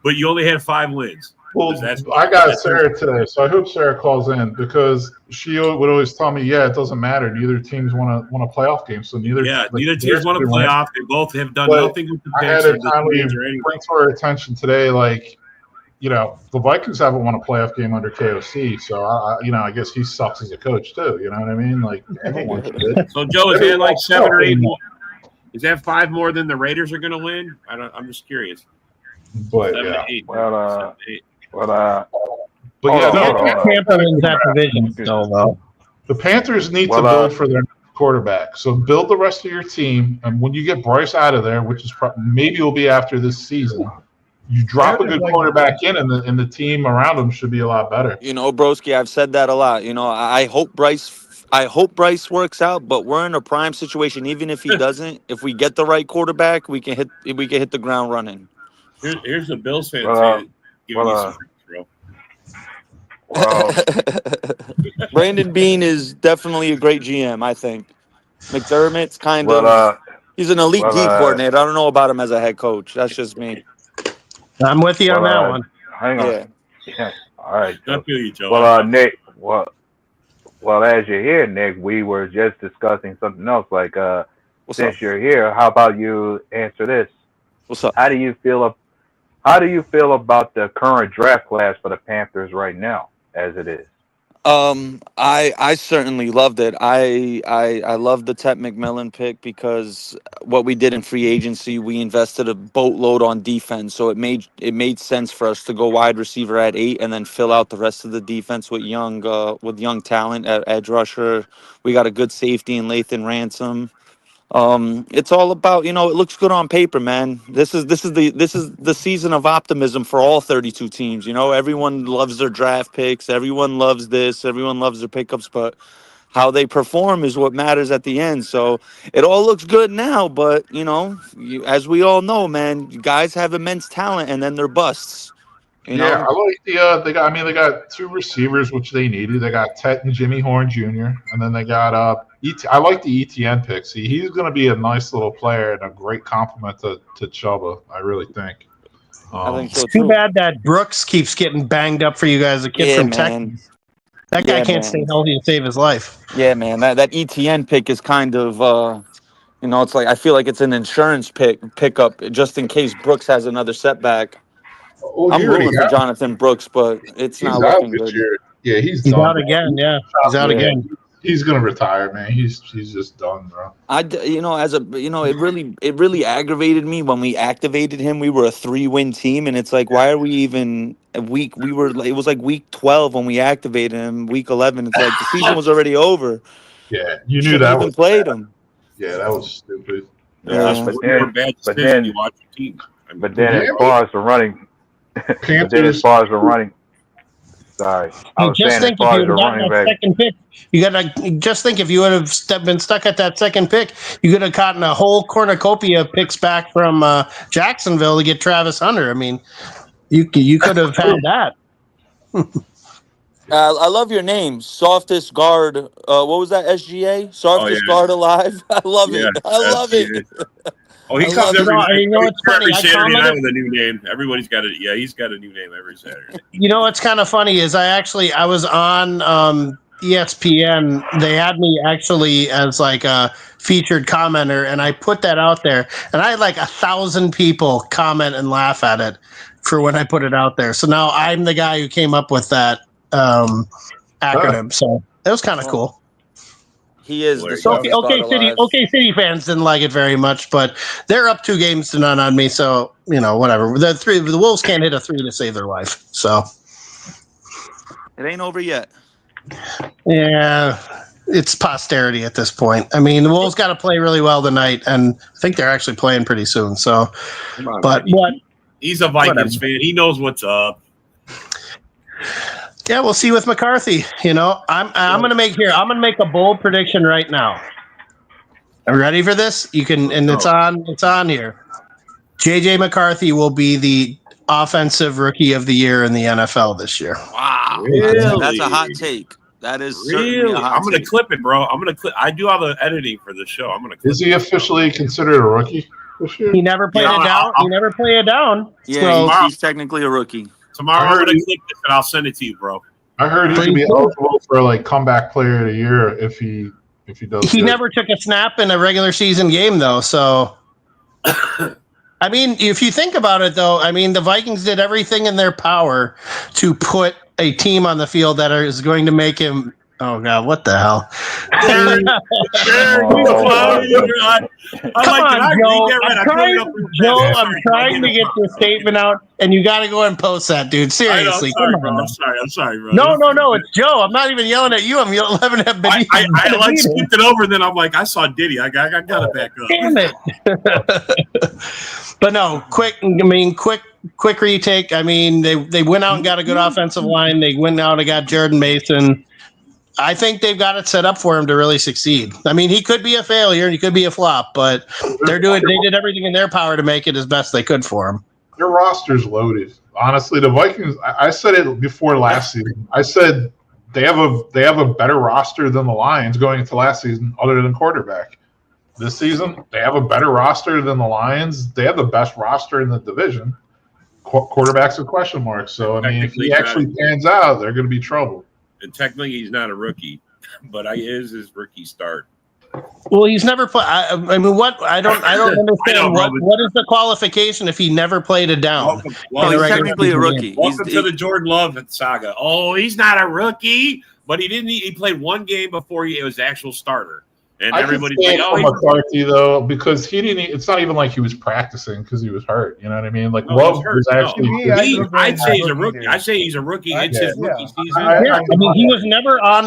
but you only had 5 wins. Well, I got Sarah today, so I hope Sarah calls in because she would always tell me, "Yeah, it doesn't matter. Neither teams want a playoff game, so neither teams want to playoff. They both have done nothing with the picks. I had to kindly bring to our attention today, the Vikings haven't won a playoff game under KOC, so I guess he sucks as a coach too. You know what I mean? Like everyone did. So Joe, is that like 7 or 8 more? Is that 5 more than the Raiders are going to win? I'm just curious. But 7 to 8. Tampa wins that division. The Panthers need to build for their quarterback. So build the rest of your team, and when you get Bryce out of there, which is maybe will be after this season, You drop a good quarterback in, and the team around him should be a lot better. You know, Broski, I've said that a lot. You know, I hope Bryce works out, but we're in a prime situation. Even if he doesn't, if we get the right quarterback, we can hit the ground running. Here's a Bills fan saying, giving you some bro. Well, Brandon Beane is definitely a great GM, I think. McDermott's he's an elite D coordinator. I don't know about him as a head coach. That's just me. I'm with you on that one. Hang on. Yeah. All right. I feel you, Joe. Well, Nick, well, as you're here, Nick, we were just discussing something else. Like, since you're here, how about you answer this? What's up? How do you feel about the current draft class for the Panthers right now, as it is? I certainly loved it. I love the Ted McMillan pick because what we did in free agency, we invested a boatload on defense, so it made sense for us to go wide receiver at 8 and then fill out the rest of the defense with young talent at edge rusher. We got a good safety in Lathan Ransom. It's all about, it looks good on paper, man. This is the season of optimism for all 32 teams. Everyone loves their draft picks, everyone loves this, everyone loves their pickups, but how they perform is what matters at the end. So it all looks good now, but as we all know, man, guys have immense talent and then they're busts. I like they got 2 receivers, which they needed. They got Tet and Jimmy Horn Jr., and then they got I like the ETN pick. See, he's going to be a nice little player and a great compliment to Chuba, I really think. I think so it's too bad that Brooks keeps getting banged up for you guys. A kid from Texas. That guy can't stay healthy and save his life. Yeah, man. That ETN pick is kind of it's like I feel like it's an insurance pickup just in case Brooks has another setback. I'm rooting for Jonathan Brooks, but it's not looking good. Yeah, he's out again. Yeah, he's out again. He's gonna retire, man. He's just done, bro. It really aggravated me when we activated him. We were a 3-win team, and it's like, why are we even a week? It was like week 12 when we activated him. Week 11, it's like the season was already over. Yeah, you knew that even played him. Yeah, that was stupid. Yeah, but then you watch your team. But then as far as the running. Sorry. Just think if you would have gotten that second pick, you gotta just think if you would have been stuck at that second pick, you could have gotten a whole cornucopia of picks back from Jacksonville to get Travis Hunter. I mean, you could have had that. I love your name, softest guard. What was that? SGA, softest guard alive. I love it. I love it. Oh, he comes every it's funny. Saturday night with a new name. Everybody's got it. Yeah, he's got a new name every Saturday. What's kind of funny is I was on ESPN. They had me actually as like a featured commenter, and I put that out there, and I had like 1,000 people comment and laugh at it for when I put it out there. So now I'm the guy who came up with that acronym. So it was kind of cool. He is. OK City fans didn't like it very much, but they're up 2 games to none on me. So whatever. The Wolves can't hit a 3 to save their life. So it ain't over yet. Yeah, it's posterity at this point. I mean, the Wolves got to play really well tonight, and I think they're actually playing pretty soon. So, he's a Vikings fan. He knows what's up. Yeah, we'll see with McCarthy. I'm gonna make a bold prediction right now. Are you ready for this? You can, and it's on here. JJ McCarthy will be the offensive rookie of the year in the NFL this year. Wow, really? That's a hot take. That is really. I'm gonna clip it, bro. I do all the editing for the show. I'm gonna. Is he officially considered a rookie this year? He never played it down. He never played it down. Yeah, he's technically a rookie. Tomorrow I'm gonna clip this and I'll send it to you, bro. I heard he could be eligible for like comeback player of the year if he does. He never took a snap in a regular season game though, so I mean, if you think about it though, I mean the Vikings did everything in their power to put a team on the field that is going to make him. Oh God, what the hell? Come on, Joe. I'm trying to get this statement out, and you got to go and post that, dude. Seriously, I'm sorry, bro. No, it's Joe. I'm not even yelling at you. I'm yelling at Benny. I like skipped it over, and then I'm like, I saw Diddy. I got to back up. Damn it! But no, quick quick retake. I mean, they went out and got a good offensive line. They went out and got Jordan Mason. I think they've got it set up for him to really succeed. I mean, he could be a failure and he could be a flop, but they did everything in their power to make it as best they could for him. Their roster's loaded. Honestly, the Vikings, I said it before last season. I said they have a better roster than the Lions going into last season other than quarterback. This season, they have a better roster than the Lions. They have the best roster in the division. Quarterback's a question mark. So, I mean, if he actually pans out, they're going to be trouble. And technically, he's not a rookie, but is his rookie start. Well, he's never played. I mean, what? I don't understand. What is the qualification if he never played a down? Well, he's technically a rookie. Welcome to the Jordan Love saga. Oh, he's not a rookie, but he played one game before he was the actual starter. And everybody's like, "Oh, McCarthy though," because he didn't. It's not even like he was practicing because he was hurt. You know what I mean? Like Love was actually. I'd say he's a rookie. I say he's a rookie. It's his rookie season. I mean, he was never on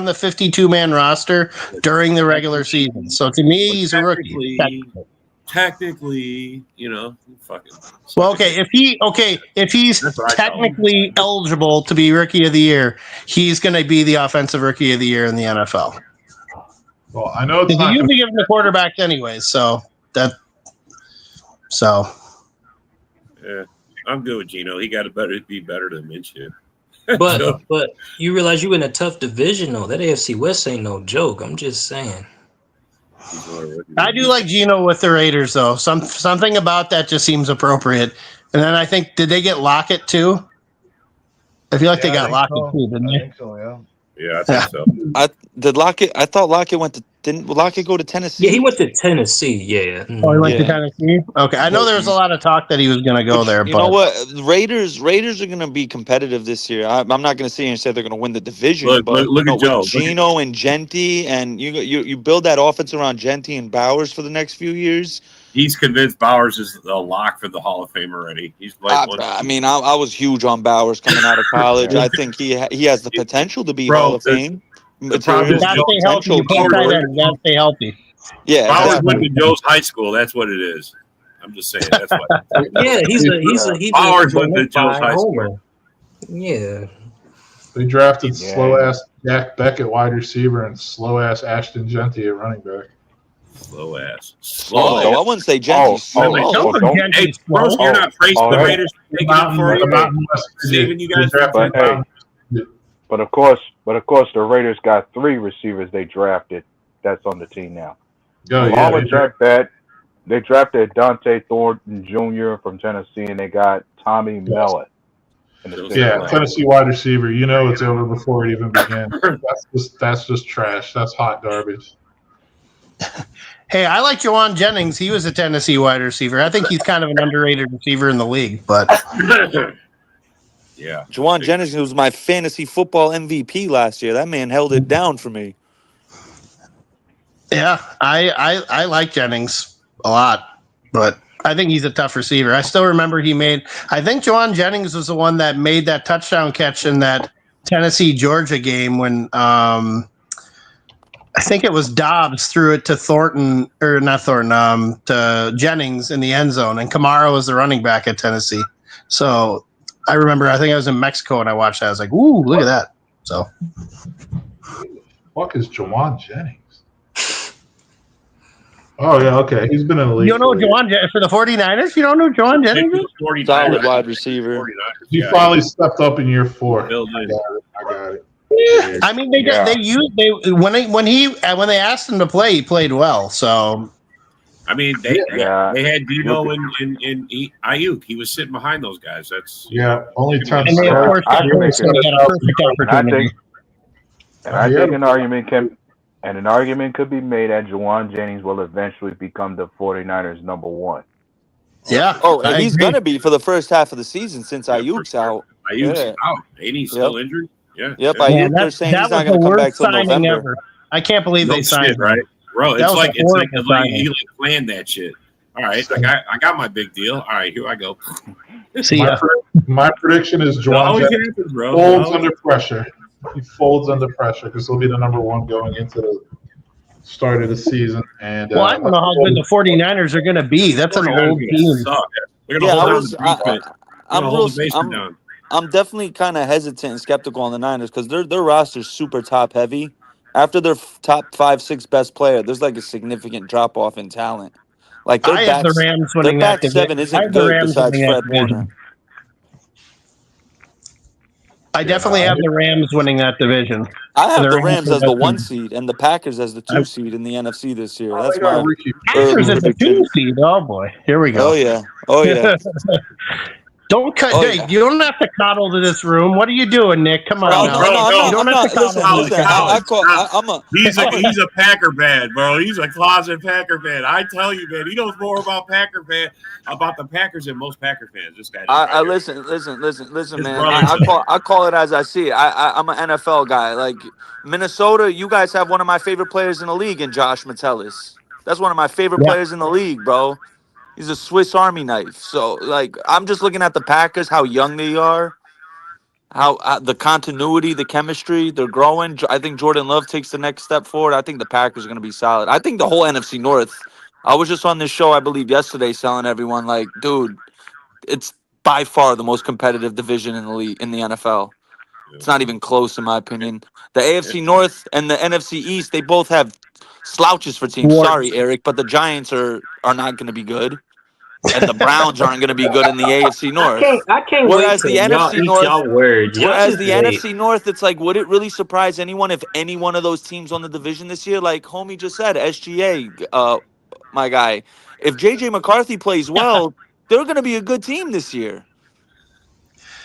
the 52-man roster during the regular season. So to me, he's a rookie. Technically, fucking. Well, if he's technically eligible to be rookie of the year, he's going to be the offensive rookie of the year in the NFL. Well, I know it's not. They usually give him the quarterback anyway, so. Yeah, I'm good with Gino. He got to be better than Minshew. But you realize you in a tough division though. That AFC West ain't no joke. I'm just saying. I do like Gino with the Raiders though. Something about that just seems appropriate. And then I think, did they get Lockett too? I feel like they got Lockett too, didn't they? I think so, yeah. Yeah, I think so. I thought Lockett didn't Lockett go to Tennessee? Yeah, he went to Tennessee. Yeah. Oh, he went to Tennessee. Okay, I know there was a lot of talk that he was going to go there. You know what? Raiders are going to be competitive this year. I'm not going to sit here and say they're going to win the division. Look at Joe. With Gino and Genti, and you build that offense around Genti and Bowers for the next few years. He's convinced Bowers is a lock for the Hall of Fame already. He's like I was huge on Bowers coming out of college. I think he has the potential to be Hall of Fame. You gotta stay healthy. Yeah, Bowers went to Joe's high school. That's what it is. I'm just saying. That's what. Yeah, he's Bowers went to Joe's high school. Yeah. They drafted slow ass Dak Beckett wide receiver and slow ass Ashton Genti at running back. Slow ass. I wouldn't say Genti's slow. Hey, bro, you're not praising the Raiders for taking up for saving you guys. But of course, the Raiders got 3 receivers they drafted. That's on the team now. Along with that, they drafted Dante Thornton Jr. from Tennessee, and they got Tommy Mellott. Tennessee wide receiver. You know it's over before it even begins. That's just trash. That's hot garbage. Hey, I like Jawan Jennings. He was a Tennessee wide receiver. I think he's kind of an underrated receiver in the league, but yeah. Jawan Jennings was my fantasy football MVP last year. That man held it down for me. Yeah, I like Jennings a lot, but I think he's a tough receiver. I still remember I think Jawan Jennings was the one that made that touchdown catch in that Tennessee-Georgia game when I think it was Dobbs threw it to to Jennings in the end zone, and Kamara was the running back at Tennessee. So I remember, I think I was in Mexico and I watched that. I was like, ooh, look at that. So. What is Jawan Jennings? Oh, yeah, okay. He's been in the league. You don't know Jawan Jennings for the 49ers? You don't know Jawan Jennings? Solid wide receiver. He finally stepped up in year 4. I got it. Yeah, I mean when they asked him to play, he played well. So, I mean they had Debo and Ayuk. He was sitting behind those guys. That's only time. And they of course got a perfect opportunity. I think an argument could be made that Jawan Jennings will eventually become the 49ers number 1. Yeah. Oh, and he's gonna be for the first half of the season since Ayuk's out. Ayuk's out. Ain't he still injured? Yeah. Yep. They're saying he's not going to come back till November. Ever. I can't believe they signed him. Right, bro. It's like he planned that shit. All right, I got my big deal. All right, here I go. See ya. My prediction is Jawan Jennings folds under pressure. He folds under pressure because he'll be the number 1 going into the start of the season. And I don't know how good the 49ers are going to be. That's an old team. We're gonna hold down the defense. I'm definitely kind of hesitant and skeptical on the Niners because their roster's super top heavy. After their top 5, 6 best player, there's like a significant drop off in talent. Like I have the Rams winning their that back seven division. I isn't have the good Rams besides winning that Fred Warner. division. I definitely have the Rams winning that division. I have the Rams as the 1 seed and the Packers as the 2 seed in the NFC this year. That's my Packers as the 2 seed. Oh boy, here we go. Oh yeah, oh yeah. Don't cut. Hey, you don't have to coddle to this room. What are you doing, Nick? Come on. I'm not. Listen. He's a Packer fan, bro. He's a closet Packer fan. I tell you, man, he knows more about the Packers than most Packer fans. This guy. Listen, man. I call it as I see it. I'm an NFL guy. Like Minnesota, you guys have one of my favorite players in the league, in Josh Metellus. That's one of my favorite players in the league, bro. He's a Swiss Army knife. So, like, I'm just looking at the Packers, how young they are, how the continuity, the chemistry, they're growing. I think Jordan Love takes the next step forward. I think the Packers are going to be solid. I think the whole NFC North. I was just on this show, I believe, yesterday, telling everyone, like, dude, it's by far the most competitive division in the league, in the NFL. It's not even close, in my opinion. The AFC North and the NFC East, they both have slouches for teams. Sorry, Eric, but the Giants are not going to be good. And the Browns aren't going to be good in the AFC North. I can't whereas wait the NFC North, words. Whereas the NFC North, it's like, would it really surprise anyone if any one of those teams won the division this year? Like homie just said, SGA, my guy. If JJ McCarthy plays well, they're going to be a good team this year.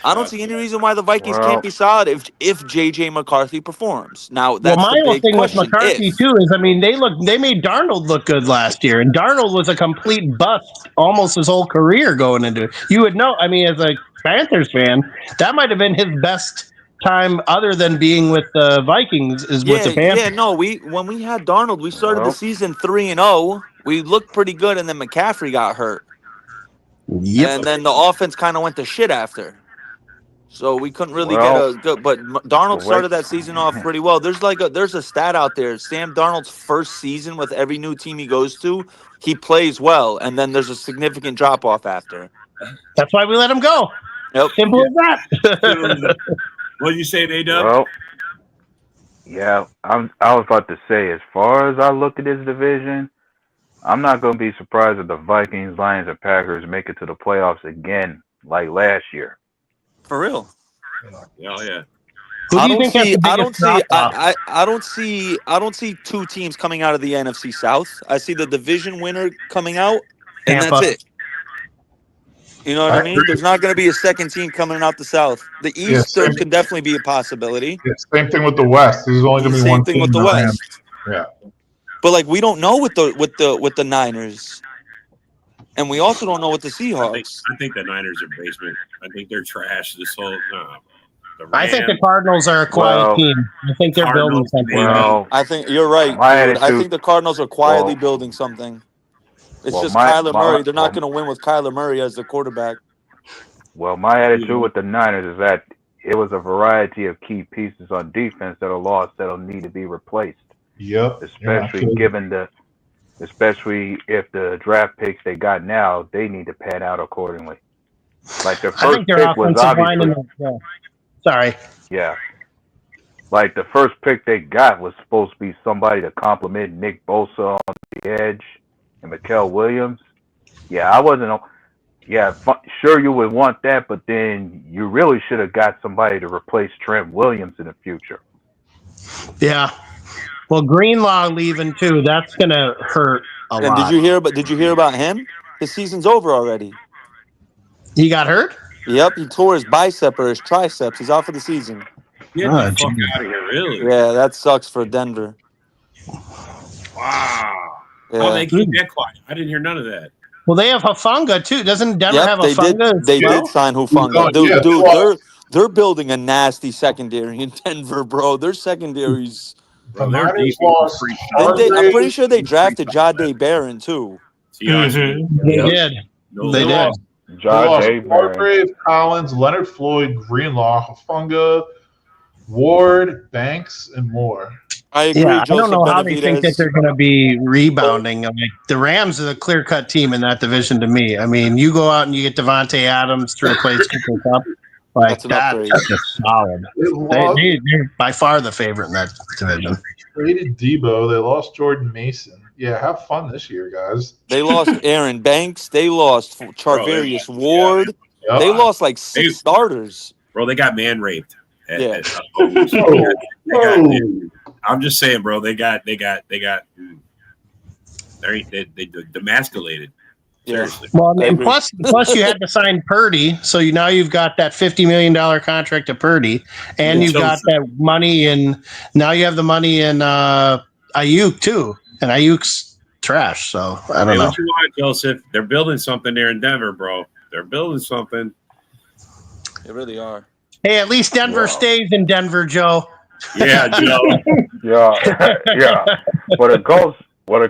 I don't see any reason why the Vikings can't be solid if JJ McCarthy performs. Now that's my the whole big thing question. with McCarthy too is, I mean, they made Darnold look good last year, and Darnold was a complete bust almost his whole career going into it. You would know. I mean, as a Panthers fan, that might have been his best time, other than being with the Vikings, is with the Panthers. Yeah, no. When we had Darnold, we started the season 3-0. We looked pretty good, and then McCaffrey got hurt. Yep. And then the offense kind of went to shit after. So we couldn't really get a good, but Darnold started that season off pretty well. There's a stat out there. Sam Darnold's first season with every new team he goes to, he plays well, and then there's a significant drop off after. That's why we let him go. Yep. Simple as that. What did you say, A-Dub? Well, yeah, I was about to say, as far as I look at this division, I'm not going to be surprised if the Vikings, Lions, and Packers make it to the playoffs again, like last year. For real. Yeah. I don't see two teams coming out of the NFC South. I see the division winner coming out, and Tampa. that's it. You know what I mean? There's not going to be a second team coming out the South. The East there could definitely be a possibility. Yeah, same thing with the West. There's only going to be one thing team with the West. Yeah. But like we don't know with the Niners. And we also don't know what the Seahawks. I think the Niners are basement. I think they're trash this whole I think the Cardinals are a quiet team. I think they're building something. I think you're right. I think the Cardinals are quietly building something. It's just Kyler Murray. They're not going to win with Kyler Murray as the quarterback. Well, my attitude with the Niners is that it was a variety of key pieces on defense that are lost that'll need to be replaced. Yep. Especially if the draft picks they got now, they need to pan out accordingly. Like the first pick was obviously. Sorry. Yeah. Like the first pick they got was supposed to be somebody to complement Nick Bosa on the edge and Mikael Williams. Yeah, I wasn't. Yeah, sure you would want that, but then you really should have got somebody to replace Trent Williams in the future. Yeah. Well, Greenlaw leaving too. That's gonna hurt a lot. Did you hear about him? His season's over already. He got hurt? Yep, he tore his bicep or his triceps. He's out for the season. Get the fuck out of here, really? Yeah, that sucks for Denver. Wow. Yeah. How they keep that quiet? I didn't hear none of that. Well, they have Hufanga too. Doesn't Denver have Hufanga? They did sign Hufanga. Dude, they're building a nasty secondary in Denver, bro. Their secondaries. Bro, I'm pretty sure they drafted Jahdae Barron too. Mm-hmm. They did. They did. Hargrave, Collins, Leonard Floyd, Greenlaw, Hufanga, Ward, Banks, and more. I agree, Yeah, I don't Joseph know how they think that Benavidez. they're going to be rebounding. Like, the Rams are the clear-cut team in that division to me. I mean, you go out and you get Devontae Adams to replace Cooper Kupp. Like, That's an upgrade. that's just solid. They're by far the favorite in that division. Traded Debo. They lost Jordan Mason. Yeah, have fun this year, guys. They lost Aaron Banks. They lost Charvarius Ward. Yep. They lost like 6 starters. Bro, they got man raped. Yeah. I'm just saying, bro. They demasculated. Seriously. Well, and plus you had to sign Purdy, so now you've got that $50 million contract to Purdy, and you've got that money in. Now you have the money in Ayuk too, and Ayuk's trash. So I don't know. What you want, Joseph? They're building something there in Denver, bro. They're building something. They really are. Hey, at least Denver stays in Denver, Joe. Yeah, Joe. yeah. When it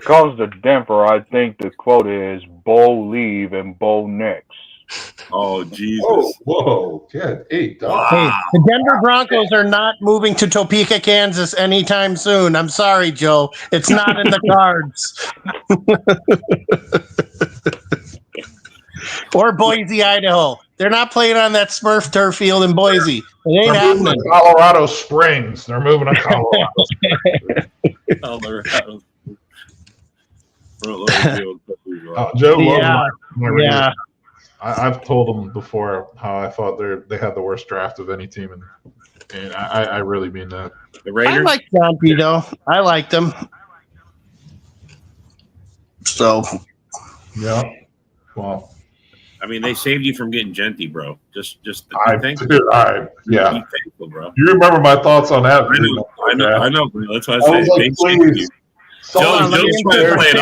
comes to Denver, I think the quote is "Bo leave and Bo next." Oh, Jesus. Whoa. Good. Hey, wow. Hey, the Denver Broncos are not moving to Topeka, Kansas anytime soon. I'm sorry, Joe. It's not in the cards. Or Boise, Idaho. They're not playing on that Smurf turf field in Boise. It ain't happening. Colorado Springs. They're moving to Colorado. Colorado. Joe Yeah. loves I've told them before how I thought they had the worst draft of any team, and I really mean that. The Raiders. I like Johnty though. I liked them. So. Yeah. Well. I mean, they saved you from getting Genty, bro. Just yeah. Be thankful, bro. You remember my thoughts on that? I know, bro. That's what I say. Like, please. Joe's trying to play it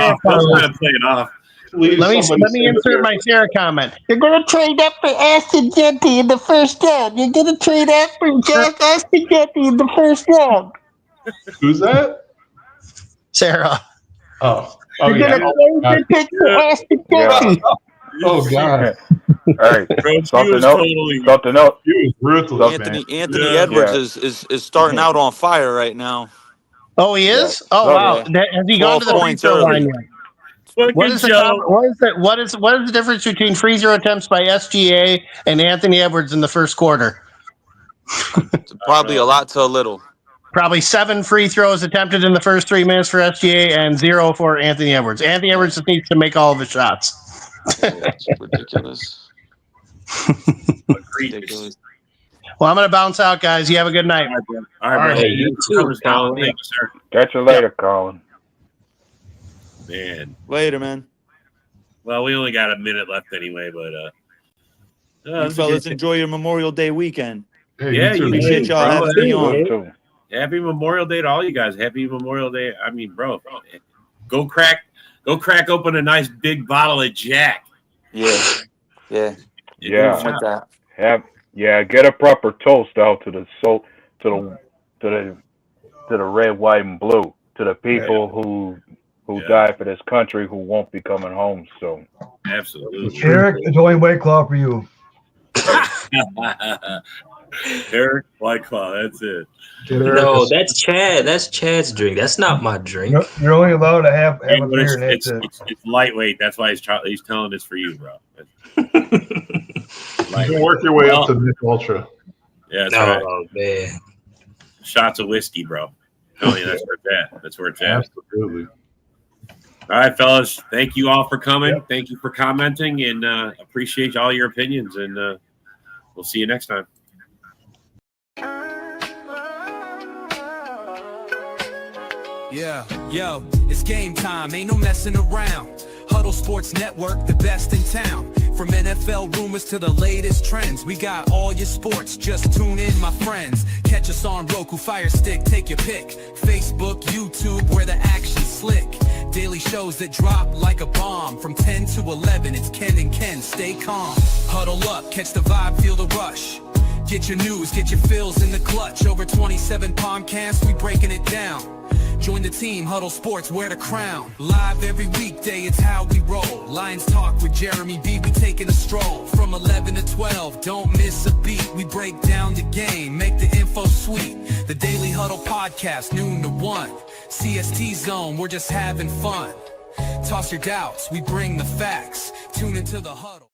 off. Let me insert my Sarah comment. You're going to trade up for Aston Genty in the first round. You're going to trade up for Aston Genty in the first round. Who's that? Sarah. Oh. You're going to trade your pick for Aston Genty. Oh, God. All right. Something else. He was ruthless, Anthony Edwards is starting out on fire right now. Oh, he is? Oh, wow. Has he gone to the free throw line yet? What is the difference between free throw attempts by SGA and Anthony Edwards in the first quarter? Probably a lot to a little. Probably 7 free throws attempted in the first 3 minutes for SGA and 0 for Anthony Edwards. Anthony Edwards just needs to make all of his shots. That's ridiculous. Ridiculous. Well, I'm going to bounce out, guys. You have a good night. All right, bro. Hey, you too, Colin. Thank you, sir. Catch you later, Colin. Man. Later, man. Well, we only got a minute left anyway, but you fellas enjoy your Memorial Day weekend. Hey, yeah, you appreciate y'all having me on. Happy Memorial Day to all you guys. Happy Memorial Day. I mean, bro, go crack open a nice big bottle of Jack. Yeah. Get a proper toast out to the red, white, and blue, to the people who died for this country, who won't be coming home. So absolutely, Eric, it's only White Claw for you. Eric White Claw, that's it. No, that's Chad. That's Chad's drink. That's not my drink. You're only allowed to have a beer, and that's it. It's lightweight. That's why he's telling us for you, bro. You can work your way up to Nick Ultra. Yeah, that's right. Oh, man. Shots of whiskey, bro. Oh yeah, that's where it's at. That's where it's at. Absolutely. All right, fellas. Thank you all for coming. Yep. Thank you for commenting, and appreciate all your opinions. And we'll see you next time. Yeah, yo, it's game time. Ain't no messing around. Huddle Sports Network, the best in town. From NFL rumors to the latest trends, we got all your sports. Just tune in, my friends. Catch us on Roku, Fire Stick, take your pick. Facebook, YouTube, where the action's slick. Daily shows that drop like a bomb. From 10 to 11, it's Ken and Ken. Stay calm. Huddle up, catch the vibe, feel the rush. Get your news, get your fills in the clutch. Over 27 podcasts, we breaking it down. Join the team, Huddle Sports, wear the crown. Live every weekday, it's how we roll. Lions Talk with Jeremy B, we taking a stroll. From 11 to 12, don't miss a beat. We break down the game, make the info sweet. The Daily Huddle Podcast, noon to 1. CST Zone, we're just having fun. Toss your doubts, we bring the facts. Tune into the Huddle.